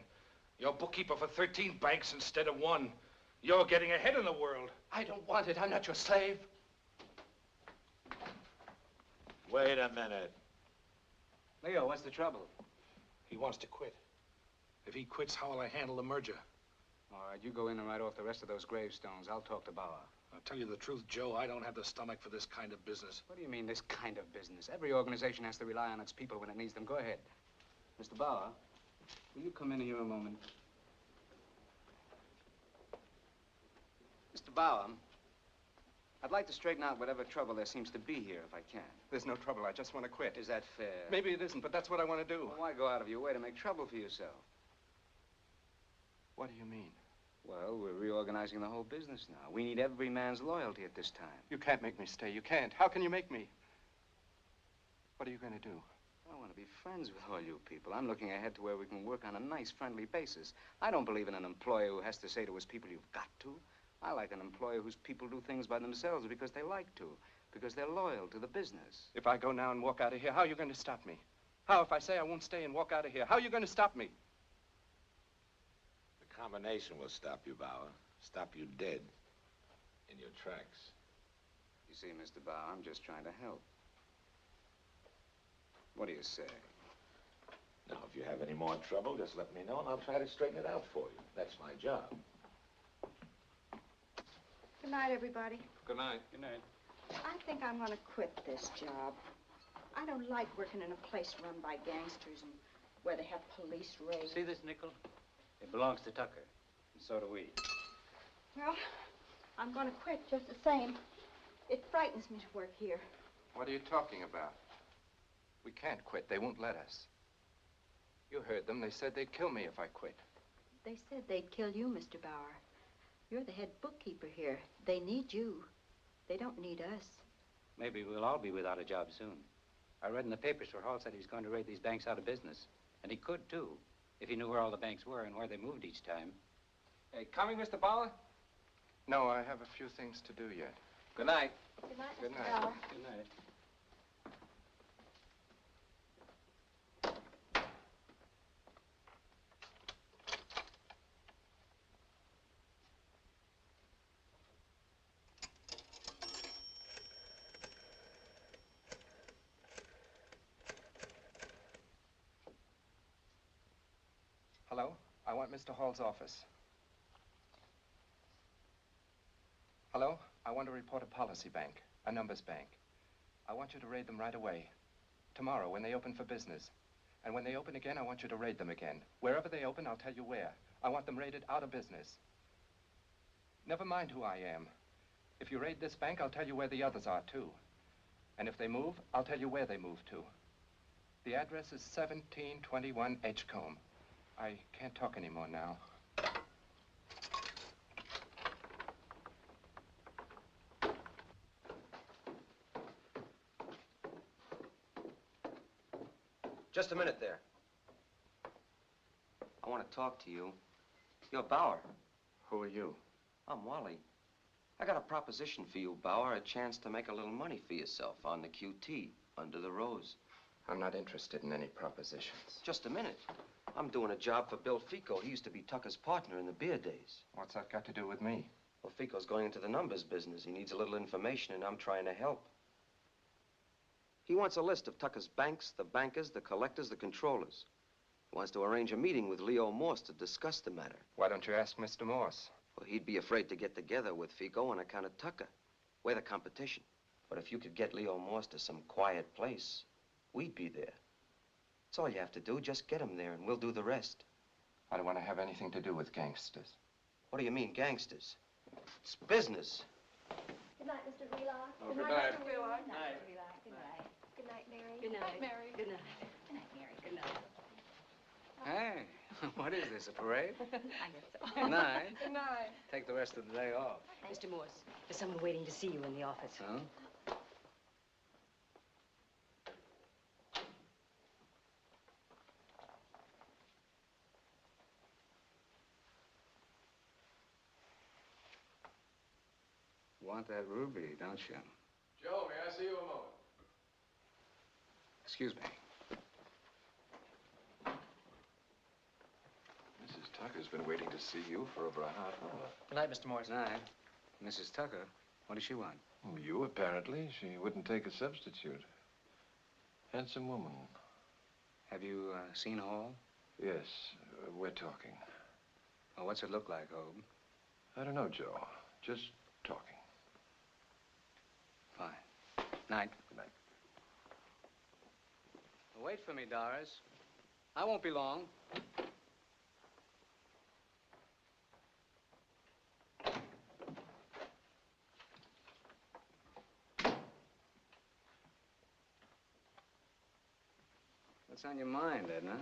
[SPEAKER 4] You're bookkeeper for 13 banks instead of 1. You're getting ahead in the world.
[SPEAKER 15] I don't want it. I'm not your slave.
[SPEAKER 4] Wait a minute.
[SPEAKER 1] Leo, what's the trouble?
[SPEAKER 4] He wants to quit. If he quits, how will I handle the merger?
[SPEAKER 1] All right, you go in and write off the rest of those gravestones. I'll talk to Bauer.
[SPEAKER 4] I'll tell you the truth, Joe, I don't have the stomach for this kind of business.
[SPEAKER 1] What do you mean, this kind of business? Every organization has to rely on its people when it needs them. Go ahead. Mr. Bauer, will you come in here a moment? Mr. Bauer, I'd like to straighten out whatever trouble there seems to be here, if I can.
[SPEAKER 15] There's no trouble. I just want to quit.
[SPEAKER 1] Is that fair?
[SPEAKER 15] Maybe it isn't, but that's what I want to do.
[SPEAKER 1] Well, why go out of your way to make trouble for yourself?
[SPEAKER 15] What do you mean?
[SPEAKER 1] Well, we're reorganizing the whole business now. We need every man's loyalty at this time.
[SPEAKER 15] You can't make me stay. You can't. How can you make me? What are you going to do?
[SPEAKER 1] I want to be friends with all you people. I'm looking ahead to where we can work on a nice, friendly basis. I don't believe in an employer who has to say to his people, you've got to. I like an employer whose people do things by themselves because they like to, because they're loyal to the business.
[SPEAKER 15] If I go now and walk out of here, how are you going to stop me? How if I say I won't stay and walk out of here? How are you going to stop me?
[SPEAKER 4] The combination will stop you, Bauer. Stop you dead in your tracks.
[SPEAKER 1] You see, Mr. Bauer, I'm just trying to help. What do you say?
[SPEAKER 4] Now, if you have any more trouble, just let me know and I'll try to straighten it out for you. That's my job.
[SPEAKER 16] Good night, everybody.
[SPEAKER 1] Good night. Good night.
[SPEAKER 16] I think I'm going to quit this job. I don't like working in a place run by gangsters and where they have police raids.
[SPEAKER 3] See this nickel? It belongs to Tucker, and so do we.
[SPEAKER 16] Well, I'm going to quit just the same. It frightens me to work here.
[SPEAKER 15] What are you talking about? We can't quit. They won't let us. You heard them. They said they'd kill me if I quit.
[SPEAKER 16] They said they'd kill you, Mr. Bauer. You're the head bookkeeper here. They need you. They don't need us.
[SPEAKER 3] Maybe we'll all be without a job soon. I read in the papers where Hall said he was going to raid these banks out of business. And he could, too, if he knew where all the banks were and where they moved each time.
[SPEAKER 1] Hey, coming, Mr. Bauer?
[SPEAKER 15] No, I have a few things to do yet.
[SPEAKER 1] Good night.
[SPEAKER 16] Good night,
[SPEAKER 15] Good
[SPEAKER 16] Mr.
[SPEAKER 15] night.
[SPEAKER 16] Bauer.
[SPEAKER 3] Good night.
[SPEAKER 15] Hello? I want Mr. Hall's office. Hello? I want to report a policy bank, a numbers bank. I want you to raid them right away. Tomorrow, when they open for business. And when they open again, I want you to raid them again. Wherever they open, I'll tell you where. I want them raided out of business. Never mind who I am. If you raid this bank, I'll tell you where the others are, too. And if they move, I'll tell you where they move to. The address is 1721 Edgecombe. I can't talk anymore now.
[SPEAKER 17] Just a minute there. I want to talk to you. You're Bauer.
[SPEAKER 15] Who are you?
[SPEAKER 17] I'm Wally. I got a proposition for you, Bauer, a chance to make a little money for yourself on the QT, under the rose.
[SPEAKER 15] I'm not interested in any propositions.
[SPEAKER 17] Just a minute. I'm doing a job for Bill Fico. He used to be Tucker's partner in the beer days.
[SPEAKER 15] What's that got to do with me?
[SPEAKER 17] Well, Fico's going into the numbers business. He needs a little information, and I'm trying to help. He wants a list of Tucker's banks, the bankers, the collectors, the controllers. He wants to arrange a meeting with Leo Morse to discuss the matter.
[SPEAKER 15] Why don't you ask Mr. Morse?
[SPEAKER 17] Well, he'd be afraid to get together with Fico on account of Tucker. We're the competition. But if you could get Leo Morse to some quiet place, we'd be there. That's all you have to do. Just get him there, and we'll do the rest.
[SPEAKER 15] I don't want to have anything to do with gangsters.
[SPEAKER 17] What do you mean, gangsters? It's business.
[SPEAKER 9] Good night, Mr. Wheelock.
[SPEAKER 15] Oh, good night.
[SPEAKER 9] Mr. Wheelock. Good night, Mr. Wheelock. Good night. Good night, Mary.
[SPEAKER 14] Good night,
[SPEAKER 9] Mary.
[SPEAKER 14] Good night.
[SPEAKER 9] Good night, Mary. Good night.
[SPEAKER 1] Hey, what is this, a parade?
[SPEAKER 14] I guess so.
[SPEAKER 1] Good night.
[SPEAKER 14] Good night.
[SPEAKER 1] Take the rest of the day off.
[SPEAKER 14] Mr. Morse, there's someone waiting to see you in the office.
[SPEAKER 1] Huh? You want that ruby, don't you?
[SPEAKER 15] Joe, may I see you a moment?
[SPEAKER 1] Excuse me.
[SPEAKER 6] Mrs. Tucker's been waiting to see you for over a half hour.
[SPEAKER 5] Good night, Mr. Morris.
[SPEAKER 1] Night. Mrs. Tucker, what does she want?
[SPEAKER 6] Oh, you, apparently. She wouldn't take a substitute. Handsome woman.
[SPEAKER 1] Have you seen Hall?
[SPEAKER 6] Yes, we're talking.
[SPEAKER 1] Well, what's it look like, Hope?
[SPEAKER 6] I don't know, Joe. Just talking.
[SPEAKER 1] Fine. Night.
[SPEAKER 6] Good night.
[SPEAKER 1] Well, wait for me, Doris. I won't be long. What's on your mind, Edna?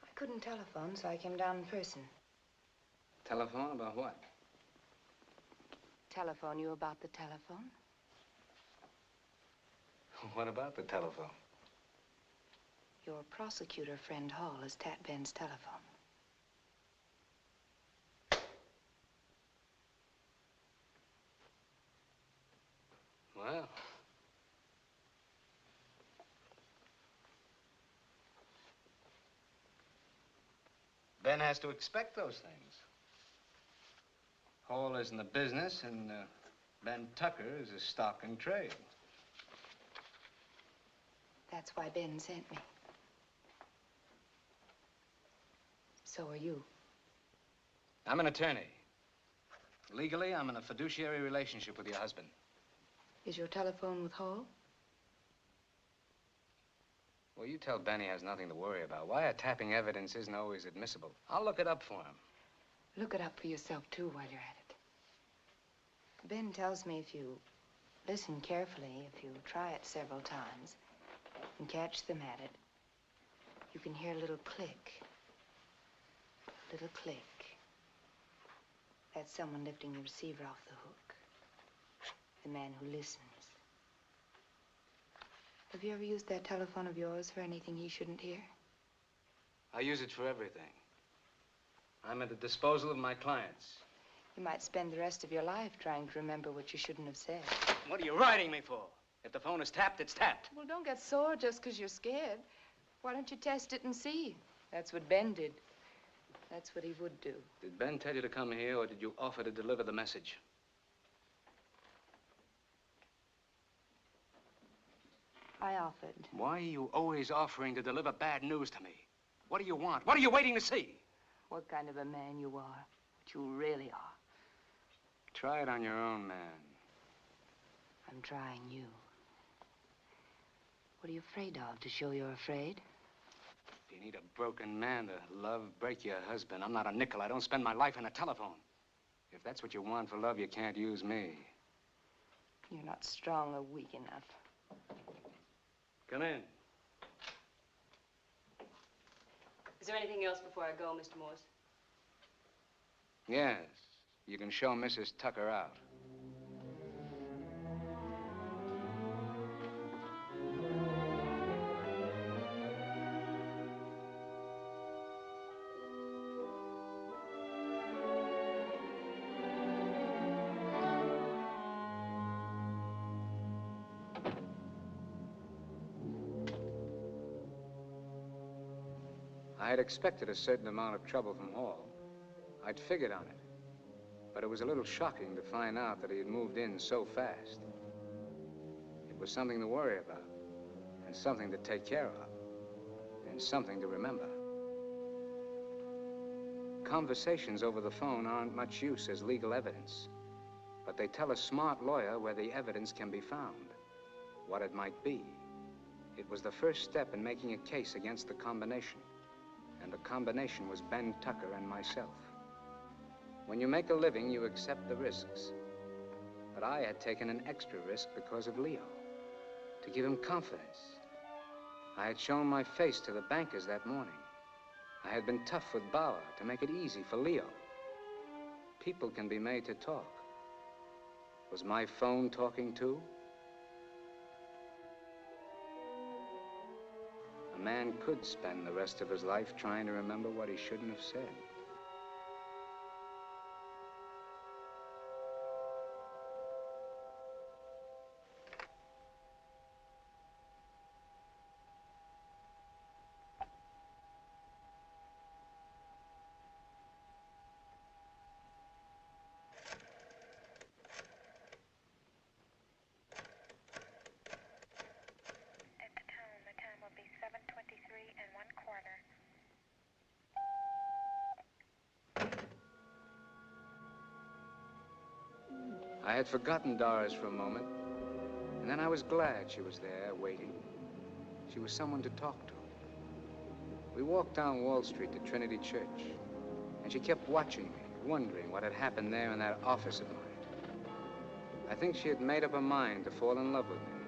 [SPEAKER 12] I couldn't telephone, so I came down in person.
[SPEAKER 1] Telephone about what?
[SPEAKER 12] Telephone you about the telephone?
[SPEAKER 1] What about the telephone?
[SPEAKER 12] Your prosecutor friend Hall has tapped Ben's telephone.
[SPEAKER 1] Well. Ben has to expect those things. Hall is in the business, and Ben Tucker is a stock in trade.
[SPEAKER 12] That's why Ben sent me. So are you.
[SPEAKER 1] I'm an attorney. Legally, I'm in a fiduciary relationship with your husband.
[SPEAKER 12] Is your telephone with Hall?
[SPEAKER 1] Well, you tell Ben he has nothing to worry about. Wiretapping evidence isn't always admissible. I'll look it up for him.
[SPEAKER 12] Look it up for yourself, too, while you're at it. Ben tells me if you listen carefully, if you try it several times and catch them at it, you can hear a little click. A little click. That's someone lifting the receiver off the hook. The man who listens. Have you ever used that telephone of yours for anything he shouldn't hear?
[SPEAKER 1] I use it for everything. I'm at the disposal of my clients.
[SPEAKER 12] You might spend the rest of your life trying to remember what you shouldn't have said.
[SPEAKER 1] What are you writing me for? If the phone is tapped, it's tapped.
[SPEAKER 12] Well, don't get sore just because you're scared. Why don't you test it and see? That's what Ben did. That's what he would do.
[SPEAKER 1] Did Ben tell you to come here, or did you offer to deliver the message?
[SPEAKER 12] I offered.
[SPEAKER 1] Why are you always offering to deliver bad news to me? What do you want? What are you waiting to see?
[SPEAKER 12] What kind of a man you are. What you really are.
[SPEAKER 1] Try it on your own man.
[SPEAKER 12] I'm trying you. What are you afraid of? To show you're afraid?
[SPEAKER 1] If you need a broken man to love, break your husband. I'm not a nickel. I don't spend my life in a telephone. If that's what you want for love, you can't use me.
[SPEAKER 12] You're not strong or weak enough.
[SPEAKER 1] Come in.
[SPEAKER 18] Is there anything else before I go, Mr. Morse?
[SPEAKER 1] Yes. You can show Mrs. Tucker out. I had expected a certain amount of trouble from Hall. I'd figured on it. But it was a little shocking to find out that he had moved in so fast. It was something to worry about, and something to take care of, and something to remember. Conversations over the phone aren't much use as legal evidence, but they tell a smart lawyer where the evidence can be found, what it might be. It was the first step in making a case against the combination, and the combination was Ben Tucker and myself. When you make a living, you accept the risks. But I had taken an extra risk because of Leo, to give him confidence. I had shown my face to the bankers that morning. I had been tough with Bauer to make it easy for Leo. People can be made to talk. Was my phone talking too? A man could spend the rest of his life trying to remember what he shouldn't have said. had forgotten Doris for a moment, and then I was glad she was there, waiting. She was someone to talk to. We walked down Wall Street to Trinity Church, and she kept watching me, wondering what had happened there in that office of mine. I think she had made up her mind to fall in love with me,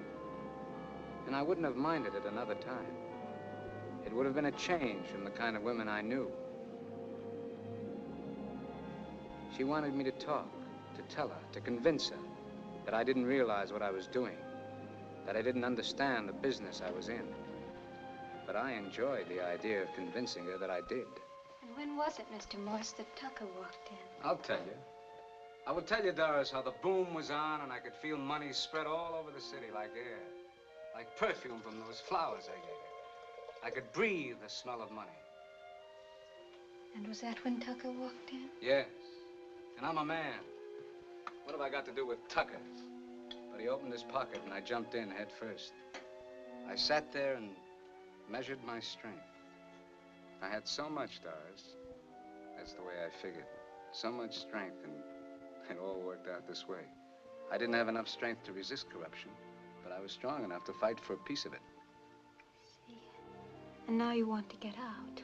[SPEAKER 1] and I wouldn't have minded it another time. It would have been a change from the kind of women I knew. She wanted me to talk, to tell her, to convince her that I didn't realize what I was doing, that I didn't understand the business I was in. But I enjoyed the idea of convincing her that I did.
[SPEAKER 9] And when was it, Mr. Morse, that Tucker walked in?
[SPEAKER 1] I'll tell you. I will tell you, Doris, how the boom was on and I could feel money spread all over the city like air, like perfume from those flowers I gave you. I could breathe the smell of money.
[SPEAKER 9] And was that when Tucker walked in?
[SPEAKER 1] Yes. And I'm a man. What have I got to do with Tucker? But he opened his pocket and I jumped in head first. I sat there and measured my strength. I had so much, Doris. That's the way I figured. So much strength, and it all worked out this way. I didn't have enough strength to resist corruption, but I was strong enough to fight for a piece of it.
[SPEAKER 9] See. And now you want to get out.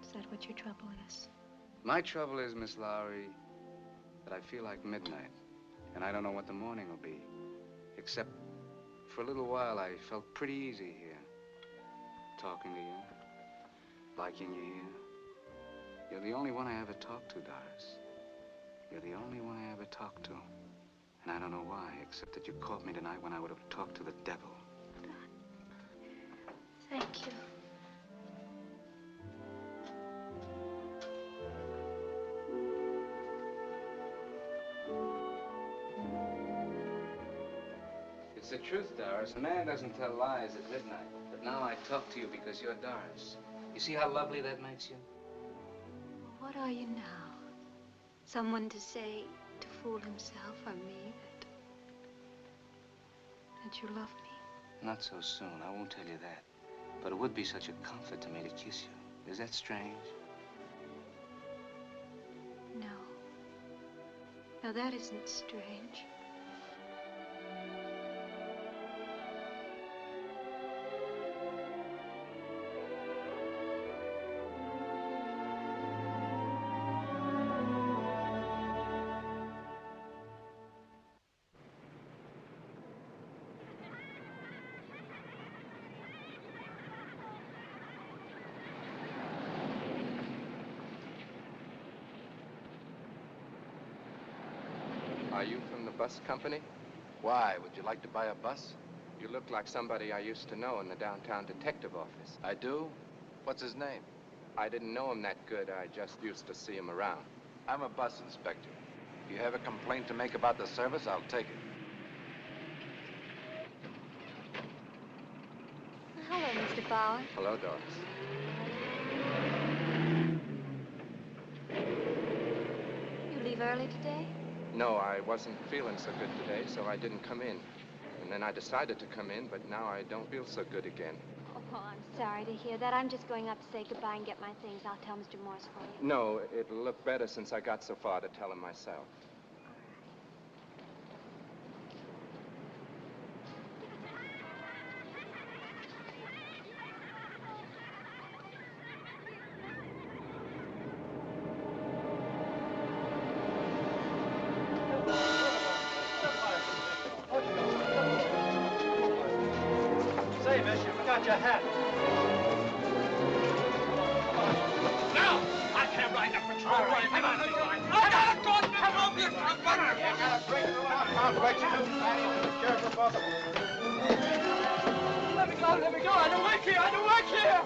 [SPEAKER 9] Is that what your trouble is?
[SPEAKER 1] My trouble is, Miss Lowry, that I feel like midnight, and I don't know what the morning will be. Except for a little while, I felt pretty easy here. Talking to you, liking you here. You're the only one I ever talked to, Doris. You're the only one I ever talked to. And I don't know why, except that you caught me tonight when I would have talked to the devil.
[SPEAKER 9] Thank you.
[SPEAKER 1] It's the truth, Doris. A man doesn't tell lies at midnight. But now I talk to you because you're Doris. You see how lovely that makes you?
[SPEAKER 9] Well, what are you now? Someone to say, to fool himself or me, that you love me?
[SPEAKER 1] Not so soon. I won't tell you that. But it would be such a comfort to me to kiss you. Is that strange?
[SPEAKER 9] No. No, that isn't strange.
[SPEAKER 15] Are you from the bus company? Why? Would you like to buy a bus? You look like somebody I used to know in the downtown detective office. I do? What's his name? I didn't know him that good. I just used to see him around. I'm a bus inspector. If you have a complaint to make about the service, I'll take it.
[SPEAKER 9] Hello, Mr. Bauer.
[SPEAKER 15] Hello, Doris.
[SPEAKER 9] You leave early today?
[SPEAKER 15] No, I wasn't feeling so good today, so I didn't come in. And then I decided to come in, but now I don't feel so good again.
[SPEAKER 9] Oh, I'm sorry to hear that. I'm just going up to say goodbye and get my things. I'll tell Mr. Morse for you.
[SPEAKER 15] No, it'll look better since I got so far to tell him myself.
[SPEAKER 3] Say, miss, you forgot your hat.
[SPEAKER 4] No! I can't ride the patrol.
[SPEAKER 3] All right,
[SPEAKER 4] Come on,
[SPEAKER 3] come on.
[SPEAKER 4] I got a gun! Come on, you front runner! You got a break through our complex, too, Patty. Be careful, both of them.
[SPEAKER 3] Let me go, let me go. I don't work here, I don't work here.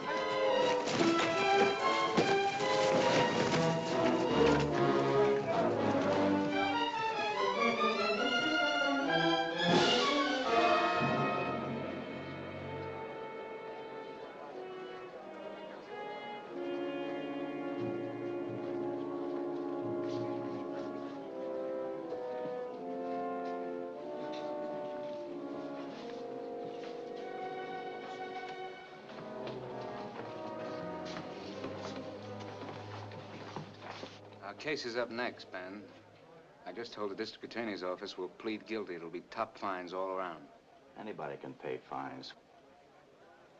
[SPEAKER 1] Our case is up next, Ben. I just told the district attorney's office we'll plead guilty. It'll be top fines all around.
[SPEAKER 7] Anybody can pay fines.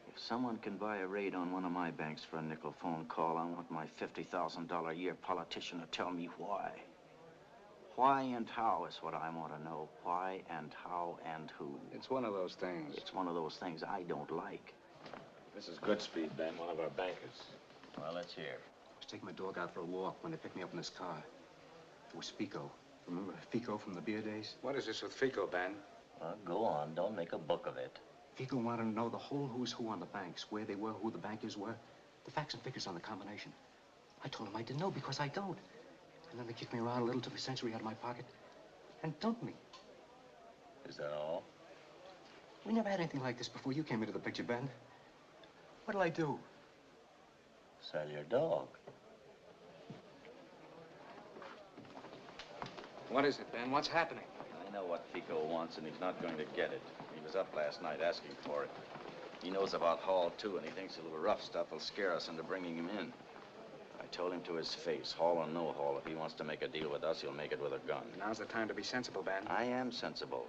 [SPEAKER 7] If someone can buy a raid on one of my banks for a nickel phone call, I want my $50,000 a year politician to tell me why. Why and how is what I want to know. Why and how and who.
[SPEAKER 1] It's one of those things.
[SPEAKER 7] It's one of those things I don't like.
[SPEAKER 4] This is Goodspeed, Ben, one of our bankers.
[SPEAKER 7] Well, let's hear.
[SPEAKER 19] I was taking my dog out for a walk when they picked me up in this car. It was Fico. Remember Fico from the beer days?
[SPEAKER 1] What is this with Fico, Ben?
[SPEAKER 7] Well, go on. Don't make a book of it.
[SPEAKER 19] Fico wanted to know the whole who's who on the banks, where they were, who the bankers were, the facts and figures on the combination. I told him I didn't know because I don't. And then they kicked me around a little, took a century out of my pocket, and dumped me.
[SPEAKER 7] Is that all?
[SPEAKER 19] We never had anything like this before you came into the picture, Ben. What'll I do?
[SPEAKER 7] Sell your dog.
[SPEAKER 1] What is it, Ben? What's happening?
[SPEAKER 7] I know what Fico wants, and he's not going to get it. He was up last night asking for it. He knows about Hall, too, and he thinks a little rough stuff will scare us into bringing him in. I told him to his face, Hall or no Hall, if he wants to make a deal with us, he'll make it with a gun.
[SPEAKER 1] Now's the time to be sensible, Ben.
[SPEAKER 7] I am sensible.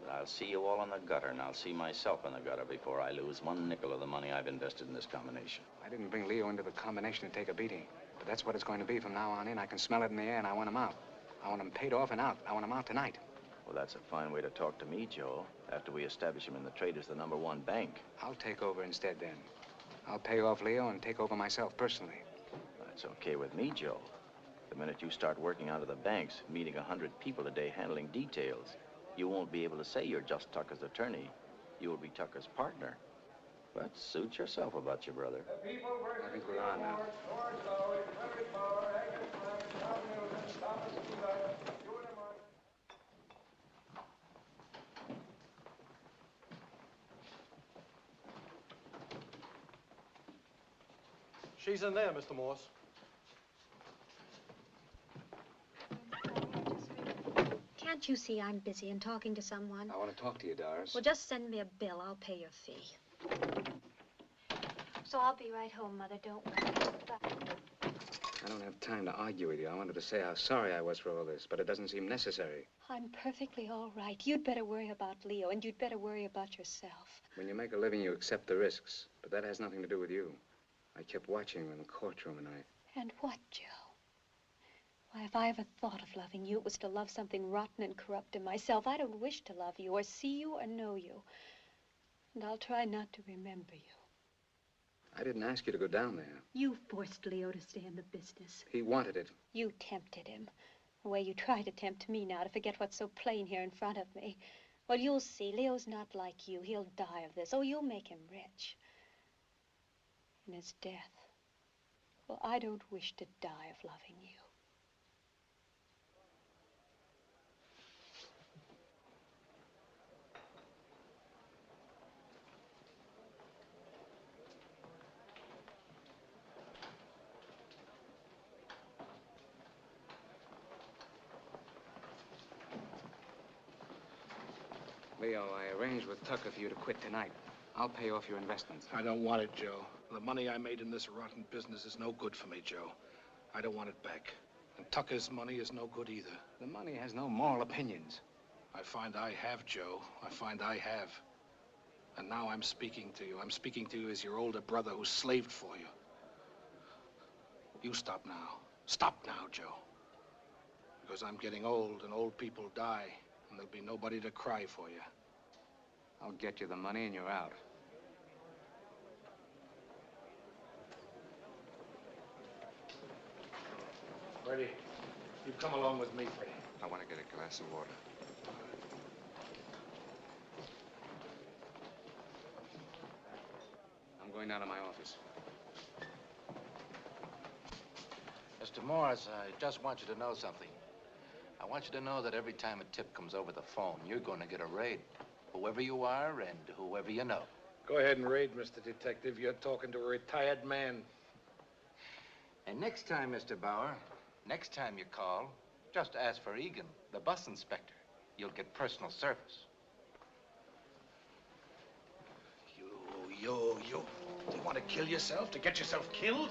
[SPEAKER 7] But I'll see you all in the gutter, and I'll see myself in the gutter before I lose one nickel of the money I've invested in this combination.
[SPEAKER 1] I didn't bring Leo into the combination to take a beating. But that's what it's going to be from now on in. I can smell it in the air, and I want him out. I want him paid off and out. I want him out tonight.
[SPEAKER 7] Well, that's a fine way to talk to me, Joe, after we establish him in the trade as the #1 bank.
[SPEAKER 1] I'll take over instead, then. I'll pay off Leo and take over myself personally.
[SPEAKER 7] That's okay with me, Joe. The minute you start working out of the banks, meeting 100 people a day, handling details, you won't be able to say you're just Tucker's attorney. You will be Tucker's partner. But suit yourself about your brother.
[SPEAKER 1] I think we're on now.
[SPEAKER 3] She's in there, Mr. Morse.
[SPEAKER 9] Can't you see I'm busy and talking to someone?
[SPEAKER 1] I want to talk to you, Doris.
[SPEAKER 9] Well, just send me a bill. I'll pay your fee. So I'll be right home, Mother. Don't worry. Bye.
[SPEAKER 1] I don't have time to argue with you. I wanted to say how sorry I was for all this, but it doesn't seem necessary.
[SPEAKER 9] I'm perfectly all right. You'd better worry about Leo, and you'd better worry about yourself.
[SPEAKER 1] When you make a living, you accept the risks, but that has nothing to do with you. I kept watching you in the courtroom, and
[SPEAKER 9] And what, Joe? Why, if I ever thought of loving you, it was to love something rotten and corrupt in myself. I don't wish to love you, or see you, or know you. And I'll try not to remember you.
[SPEAKER 1] I didn't ask you to go down there.
[SPEAKER 9] You forced Leo to stay in the business.
[SPEAKER 1] He wanted it.
[SPEAKER 9] You tempted him. The way you try to tempt me now to forget what's so plain here in front of me. Well, you'll see. Leo's not like you. He'll die of this. Oh, you'll make him rich. In his death. Well, I don't wish to die of loving you.
[SPEAKER 1] Leo, I arranged with Tucker for you to quit tonight. I'll pay off your investments.
[SPEAKER 4] I don't want it, Joe. The money I made in this rotten business is no good for me, Joe. I don't want it back. And Tucker's money is no good either.
[SPEAKER 1] The money has no moral opinions.
[SPEAKER 4] I find I have, Joe. I find I have. And now I'm speaking to you. I'm speaking to you as your older brother who slaved for you. You stop now. Stop now, Joe. Because I'm getting old and old people die. And there'll be nobody to cry for you.
[SPEAKER 1] I'll get you the money and you're out.
[SPEAKER 4] Freddie, you come along with me, Freddie.
[SPEAKER 6] I want to get a glass of water.
[SPEAKER 1] I'm going down to my office.
[SPEAKER 2] Mr. Morris, I just want you to know something. I want you to know that every time a tip comes over the phone, you're going to get a raid. Whoever you are and whoever you know.
[SPEAKER 4] Go ahead and raid, Mr. Detective. You're talking to a retired man.
[SPEAKER 2] And next time, Mr. Bauer, next time you call, just ask for Egan, the bus inspector. You'll get personal service.
[SPEAKER 4] You. Do you want to kill yourself? To get yourself killed?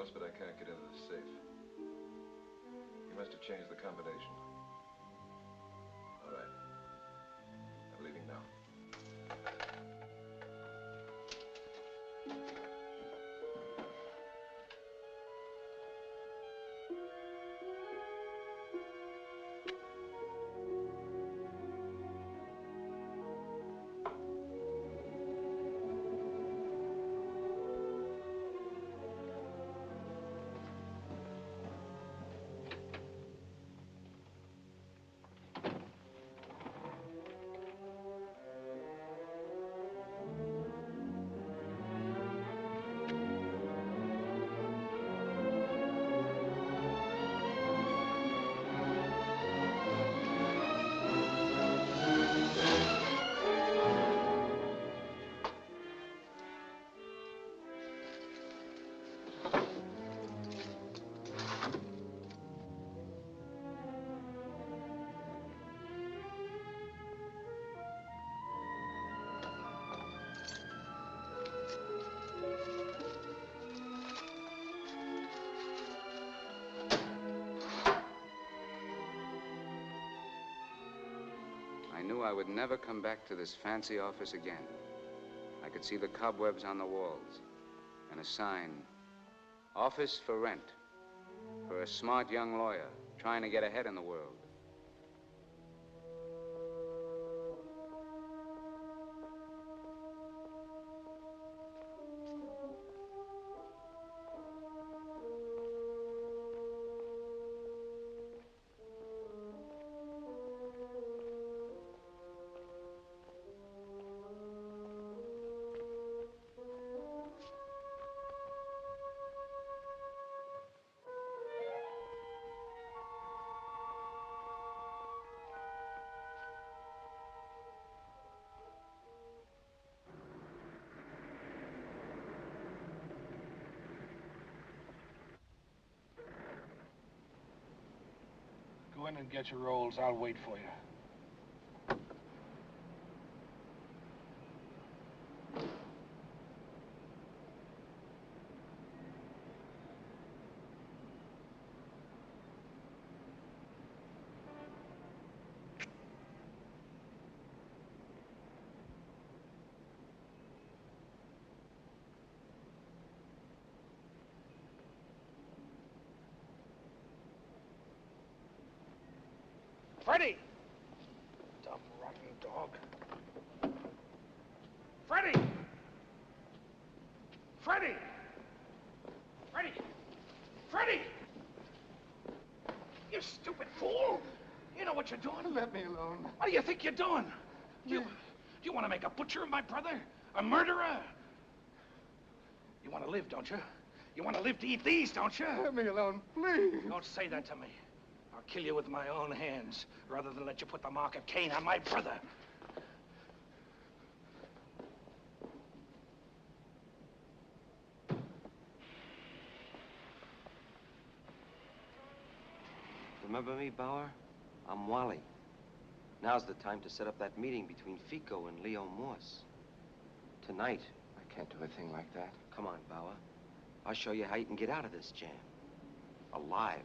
[SPEAKER 6] house, but I can't get into the safe. You must have changed the combination. All right. I'm leaving now.
[SPEAKER 1] I knew I would never come back to this fancy office again. I could see the cobwebs on the walls and a sign, office for rent, for a smart young lawyer trying to get ahead in the world.
[SPEAKER 4] Go in and get your rolls. I'll wait for you. Freddie! Dumb, rotten dog. Freddie! Freddie! Freddie! Freddie! You stupid fool! You know what you're doing?
[SPEAKER 10] Let me alone.
[SPEAKER 4] What do you think you're doing? Do you want to make a butcher of my brother? A murderer? You want to live, don't you? You want to live to eat these, don't you?
[SPEAKER 10] Let me alone, please.
[SPEAKER 4] Don't say that to me. I'll kill you with my own hands, rather than let you put the mark of Cain on my brother.
[SPEAKER 17] Remember me, Bauer? I'm Wally. Now's the time to set up that meeting between Fico and Leo Morse. Tonight.
[SPEAKER 15] I can't do a thing like that.
[SPEAKER 17] Come on, Bauer. I'll show you how you can get out of this jam. Alive.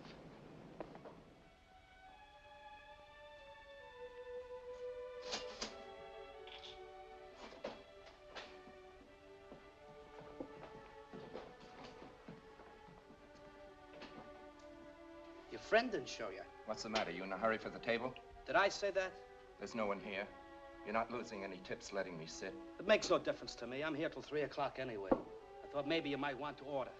[SPEAKER 20] Your friend didn't show you.
[SPEAKER 15] What's the matter? You in a hurry for the table?
[SPEAKER 20] Did I say that?
[SPEAKER 15] There's no one here. You're not losing any tips letting me sit.
[SPEAKER 20] It makes no difference to me. I'm here till 3 o'clock anyway. I thought maybe you might want to order.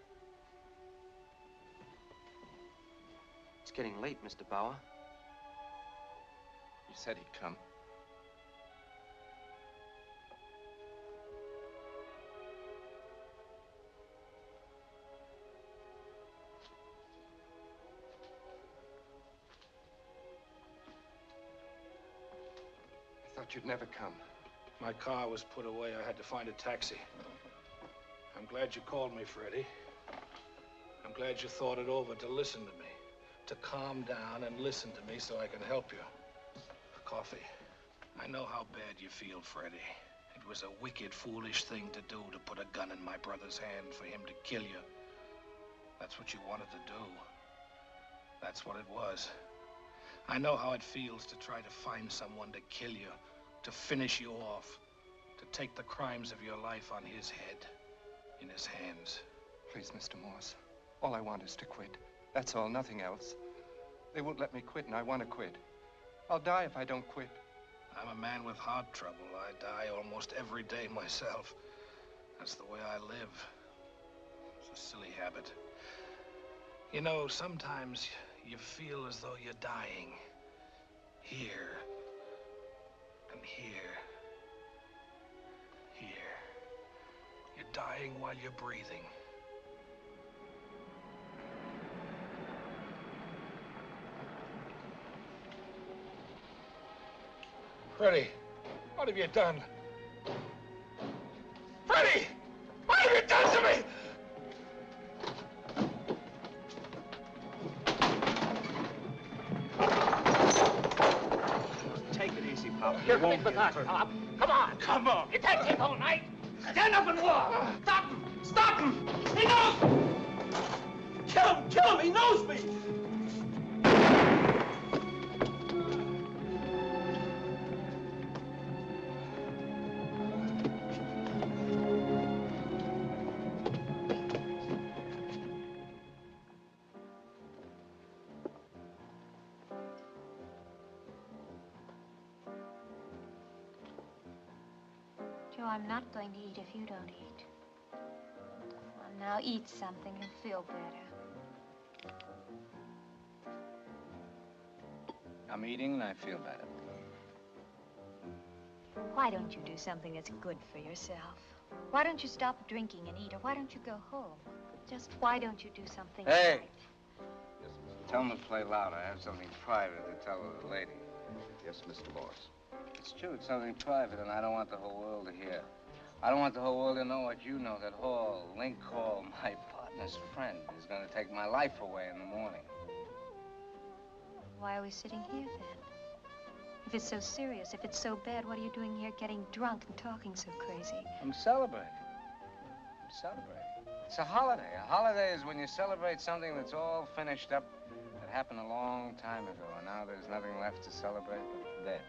[SPEAKER 17] It's getting late, Mr. Bauer.
[SPEAKER 15] You said he'd come. I thought you'd never come.
[SPEAKER 4] My car was put away. I had to find a taxi. I'm glad you called me, Freddie. I'm glad you thought it over to listen to me. To calm down and listen to me so I can help you. Coffee. I know how bad you feel, Freddie. It was a wicked, foolish thing to do, to put a gun in my brother's hand for him to kill you. That's what you wanted to do. That's what it was. I know how it feels to try to find someone to kill you, to finish you off, to take the crimes of your life on his head, in his hands.
[SPEAKER 15] Please, Mr. Morse, all I want is to quit. That's all, nothing else. They won't let me quit, and I want to quit. I'll die if I don't quit.
[SPEAKER 4] I'm a man with heart trouble. I die almost every day myself. That's the way I live. It's a silly habit. You know, sometimes you feel as though you're dying. Here. And here. Here. You're dying while you're breathing. Freddie, what have you done? Freddie! What have you done to me?
[SPEAKER 20] Take it easy, Pop.
[SPEAKER 21] You're coming with us, Pop. Come on. Come on. You can't take all night. Stand up and walk. Stop him. Stop him. He knows me. Kill him. Kill him. He knows me.
[SPEAKER 9] Joe, I'm not going to eat if you don't eat. Well, now eat something and feel better.
[SPEAKER 5] I'm eating and I feel better.
[SPEAKER 9] Why don't you do something that's good for yourself? Why don't you stop drinking and eat, or why don't you go home? Just why don't you do something
[SPEAKER 5] Hey!
[SPEAKER 9] right?
[SPEAKER 5] Tell them to play louder. I have something private to tell the lady.
[SPEAKER 17] Yes, Mr. Morse.
[SPEAKER 5] It's true, it's something private, and I don't want the whole world to hear. I don't want the whole world to know what you know, that Hall, Link Hall, my partner's friend, is going to take my life away in the morning.
[SPEAKER 9] Why are we sitting here, then? If it's so serious, if it's so bad, what are you doing here getting drunk and talking so crazy?
[SPEAKER 5] I'm celebrating. I'm celebrating. It's a holiday. A holiday is when you celebrate something that's all finished up, that happened a long time ago, and now there's nothing left to celebrate but dead.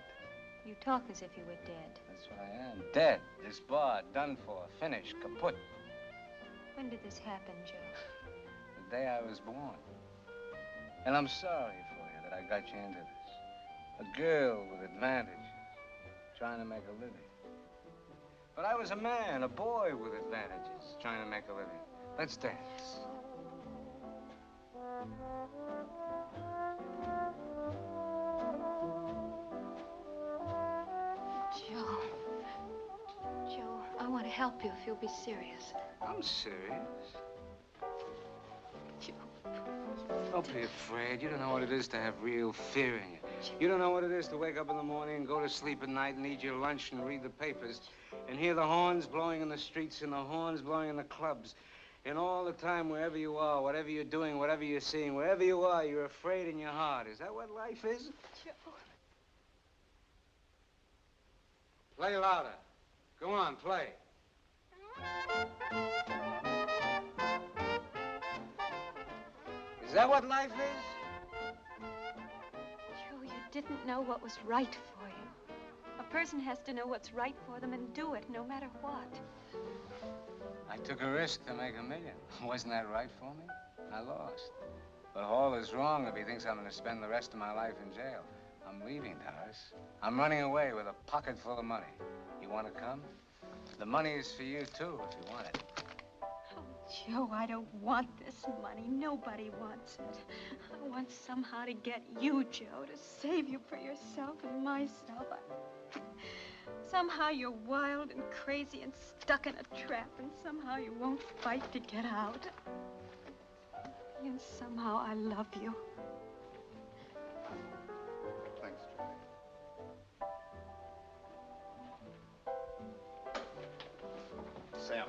[SPEAKER 9] You talk as if you were dead.
[SPEAKER 5] That's what I am. Dead. This bar, done for, finished, kaput.
[SPEAKER 9] When did this happen, Joe?
[SPEAKER 5] The day I was born. And I'm sorry for you that I got you into this. A girl with advantages, trying to make a living. But I was a man, a boy with advantages, trying to make a living. Let's dance.
[SPEAKER 9] Joe, I want to help you if you'll be serious.
[SPEAKER 5] I'm serious.
[SPEAKER 9] Joe.
[SPEAKER 5] Don't be afraid. You don't know what it is to have real fear in you. You don't know what it is to wake up in the morning and go to sleep at night and eat your lunch and read the papers and hear the horns blowing in the streets and the horns blowing in the clubs. And all the time, wherever you are, whatever you're doing, whatever you're seeing, wherever you are, you're afraid in your heart. Is that what life is?
[SPEAKER 9] Joe.
[SPEAKER 5] Play louder. Go on, play. Is that what life is?
[SPEAKER 9] Joe, you didn't know what was right for you. A person has to know what's right for them and do it, no matter what.
[SPEAKER 5] I took a risk to make $1 million. Wasn't that right for me? I lost. But Hall is wrong if he thinks I'm going to spend the rest of my life in jail. I'm leaving, Doris. I'm running away with a pocket full of money. You want to come? The money is for you, too, if you want it.
[SPEAKER 9] Oh, Joe, I don't want this money. Nobody wants it. I want somehow to get you, Joe, to save you for yourself and myself. Somehow you're wild and crazy and stuck in a trap, and somehow you won't fight to get out. And somehow I love you.
[SPEAKER 11] Thanks, Joe. Sam.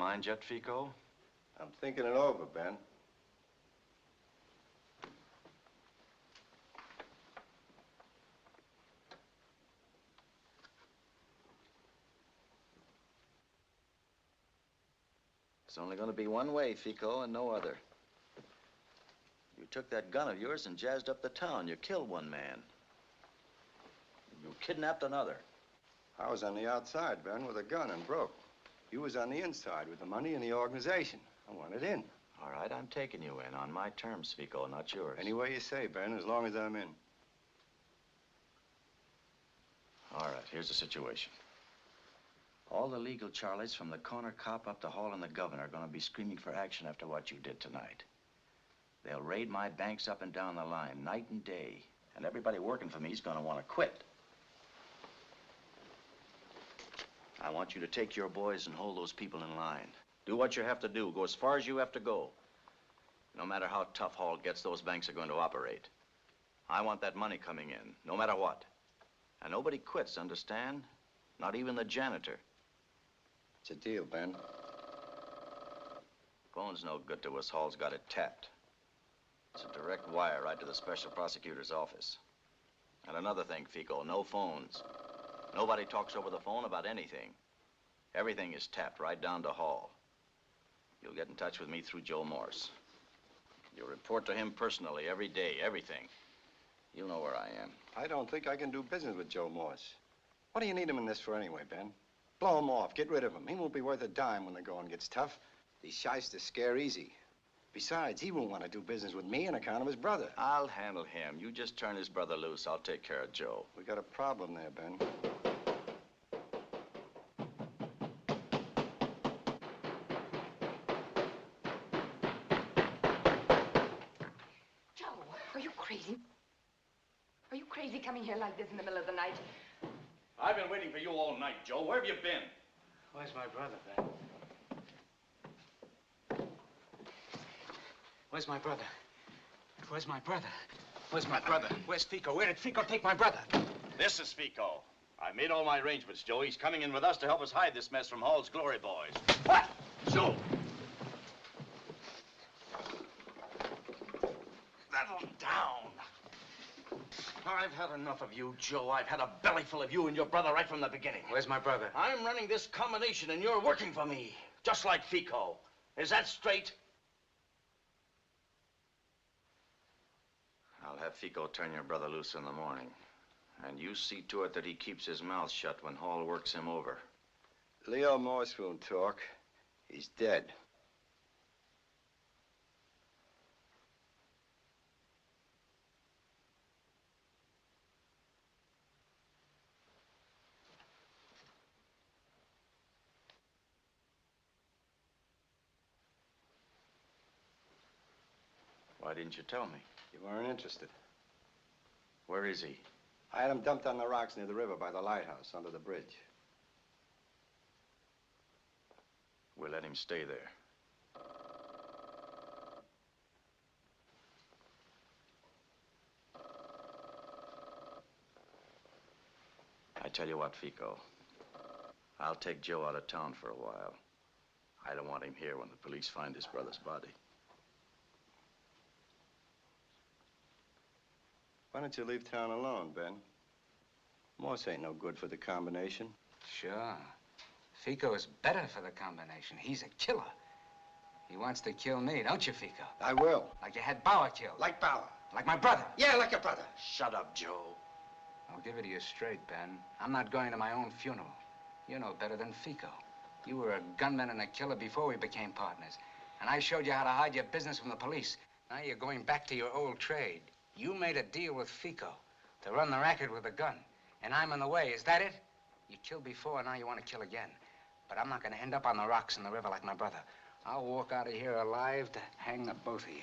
[SPEAKER 7] mind yet, Fico?
[SPEAKER 10] I'm thinking it over, Ben.
[SPEAKER 7] It's only going to be one way, Fico, and no other. You took that gun of yours and jazzed up the town. You killed one man. You kidnapped another.
[SPEAKER 10] I was on the outside, Ben, with a gun and broke. You was on the inside with the money and the organization. I wanted in.
[SPEAKER 7] All right, I'm taking you in on my terms, Fico, not yours.
[SPEAKER 10] Any way you say, Ben, as long as I'm in.
[SPEAKER 7] All right, here's the situation. All the legal Charlies from the corner cop up to Hall and the governor are going to be screaming for action after what you did tonight. They'll raid my banks up and down the line, night and day. And everybody working for me is going to want to quit. I want you to take your boys and hold those people in line. Do what you have to do. Go as far as you have to go. No matter how tough Hall gets, those banks are going to operate. I want that money coming in, no matter what. And nobody quits, understand? Not even the janitor.
[SPEAKER 10] It's a deal, Ben.
[SPEAKER 7] Phone's no good to us. Hall's got it tapped. It's a direct wire right to the special prosecutor's office. And another thing, Fico, no phones. Nobody talks over the phone about anything. Everything is tapped right down to Hall. You'll get in touch with me through Joe Morse. You'll report to him personally every day, everything. You know where I am.
[SPEAKER 10] I don't think I can do business with Joe Morse. What do you need him in this for anyway, Ben? Blow him off. Get rid of him. He won't be worth a dime when the going gets tough. These shysters scare easy. Besides, he won't want to do business with me on account of his brother.
[SPEAKER 7] I'll handle him. You just turn his brother loose. I'll take care of Joe.
[SPEAKER 10] We got a problem there, Ben.
[SPEAKER 14] Joe, are you crazy? Are you crazy coming here like this in the middle of the night?
[SPEAKER 7] I've been waiting for you all night, Joe. Where have you been?
[SPEAKER 3] Where's my brother, Ben? Where's my brother? Where's my brother? Where's my brother? Where's Fico? Where did Fico take my brother?
[SPEAKER 7] This is Fico. I made all my arrangements, Joe. He's coming in with us to help us hide this mess from Hall's glory boys.
[SPEAKER 3] What?
[SPEAKER 7] Joe! Settle down. I've had enough of you, Joe. I've had a bellyful of you and your brother right from the beginning.
[SPEAKER 3] Where's my brother?
[SPEAKER 7] I'm running this combination and you're working for me, just like Fico. Is that straight? I'll have Fico turn your brother loose in the morning. And you see to it that he keeps his mouth shut when Hall works him over.
[SPEAKER 10] Leo Morse won't talk. He's dead.
[SPEAKER 7] Why didn't you tell me?
[SPEAKER 10] You weren't interested.
[SPEAKER 7] Where is he?
[SPEAKER 10] I had him dumped on the rocks near the river by the lighthouse under the bridge.
[SPEAKER 7] We'll let him stay there. I tell you what, Fico. I'll take Joe out of town for a while. I don't want him here when the police find his brother's body.
[SPEAKER 10] Why don't you leave town alone, Ben? Morse ain't no good for the combination.
[SPEAKER 5] Sure. Fico is better for the combination. He's a killer. He wants to kill me, don't you, Fico?
[SPEAKER 10] I will.
[SPEAKER 5] Like you had Bauer killed.
[SPEAKER 10] Like Bauer.
[SPEAKER 5] Like my brother.
[SPEAKER 10] Yeah, like your brother.
[SPEAKER 7] Shut up, Joe.
[SPEAKER 5] I'll give it to you straight, Ben. I'm not going to my own funeral. You know better than Fico. You were a gunman and a killer before we became partners. And I showed you how to hide your business from the police. Now you're going back to your old trade. You made a deal with Fico to run the racket with a gun. And I'm in the way, is that it? You killed before, now you want to kill again. But I'm not going to end up on the rocks in the river like my brother. I'll walk out of here alive to hang the both of you.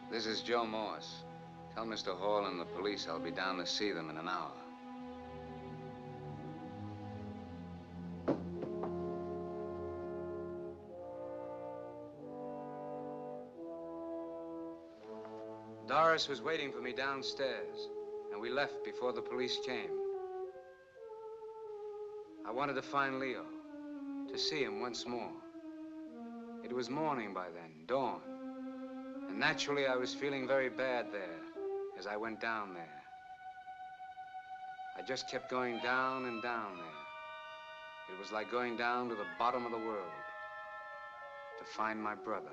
[SPEAKER 1] This is Joe Morse. Tell Mr. Hall and the police I'll be down to see them in an hour. Doris was waiting for me downstairs, and we left before the police came. I wanted to find Leo, to see him once more. It was morning by then, dawn. And naturally, I was feeling very bad there as I went down there. I just kept going down and down there. It was like going down to the bottom of the world to find my brother.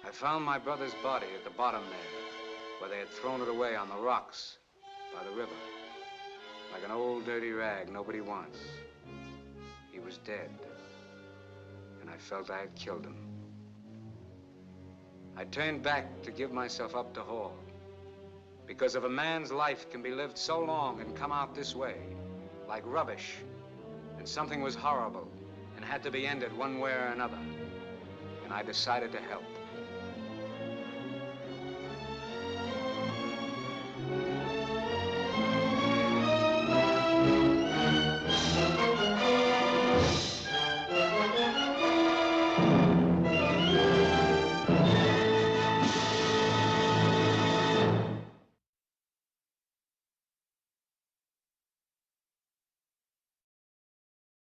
[SPEAKER 1] I found my brother's body at the bottom there, where they had thrown it away on the rocks by the river, like an old dirty rag nobody wants. He was dead, and I felt I had killed him. I turned back to give myself up to Hall, because if a man's life can be lived so long and come out this way, like rubbish, and something was horrible and had to be ended one way or another, and I decided to help.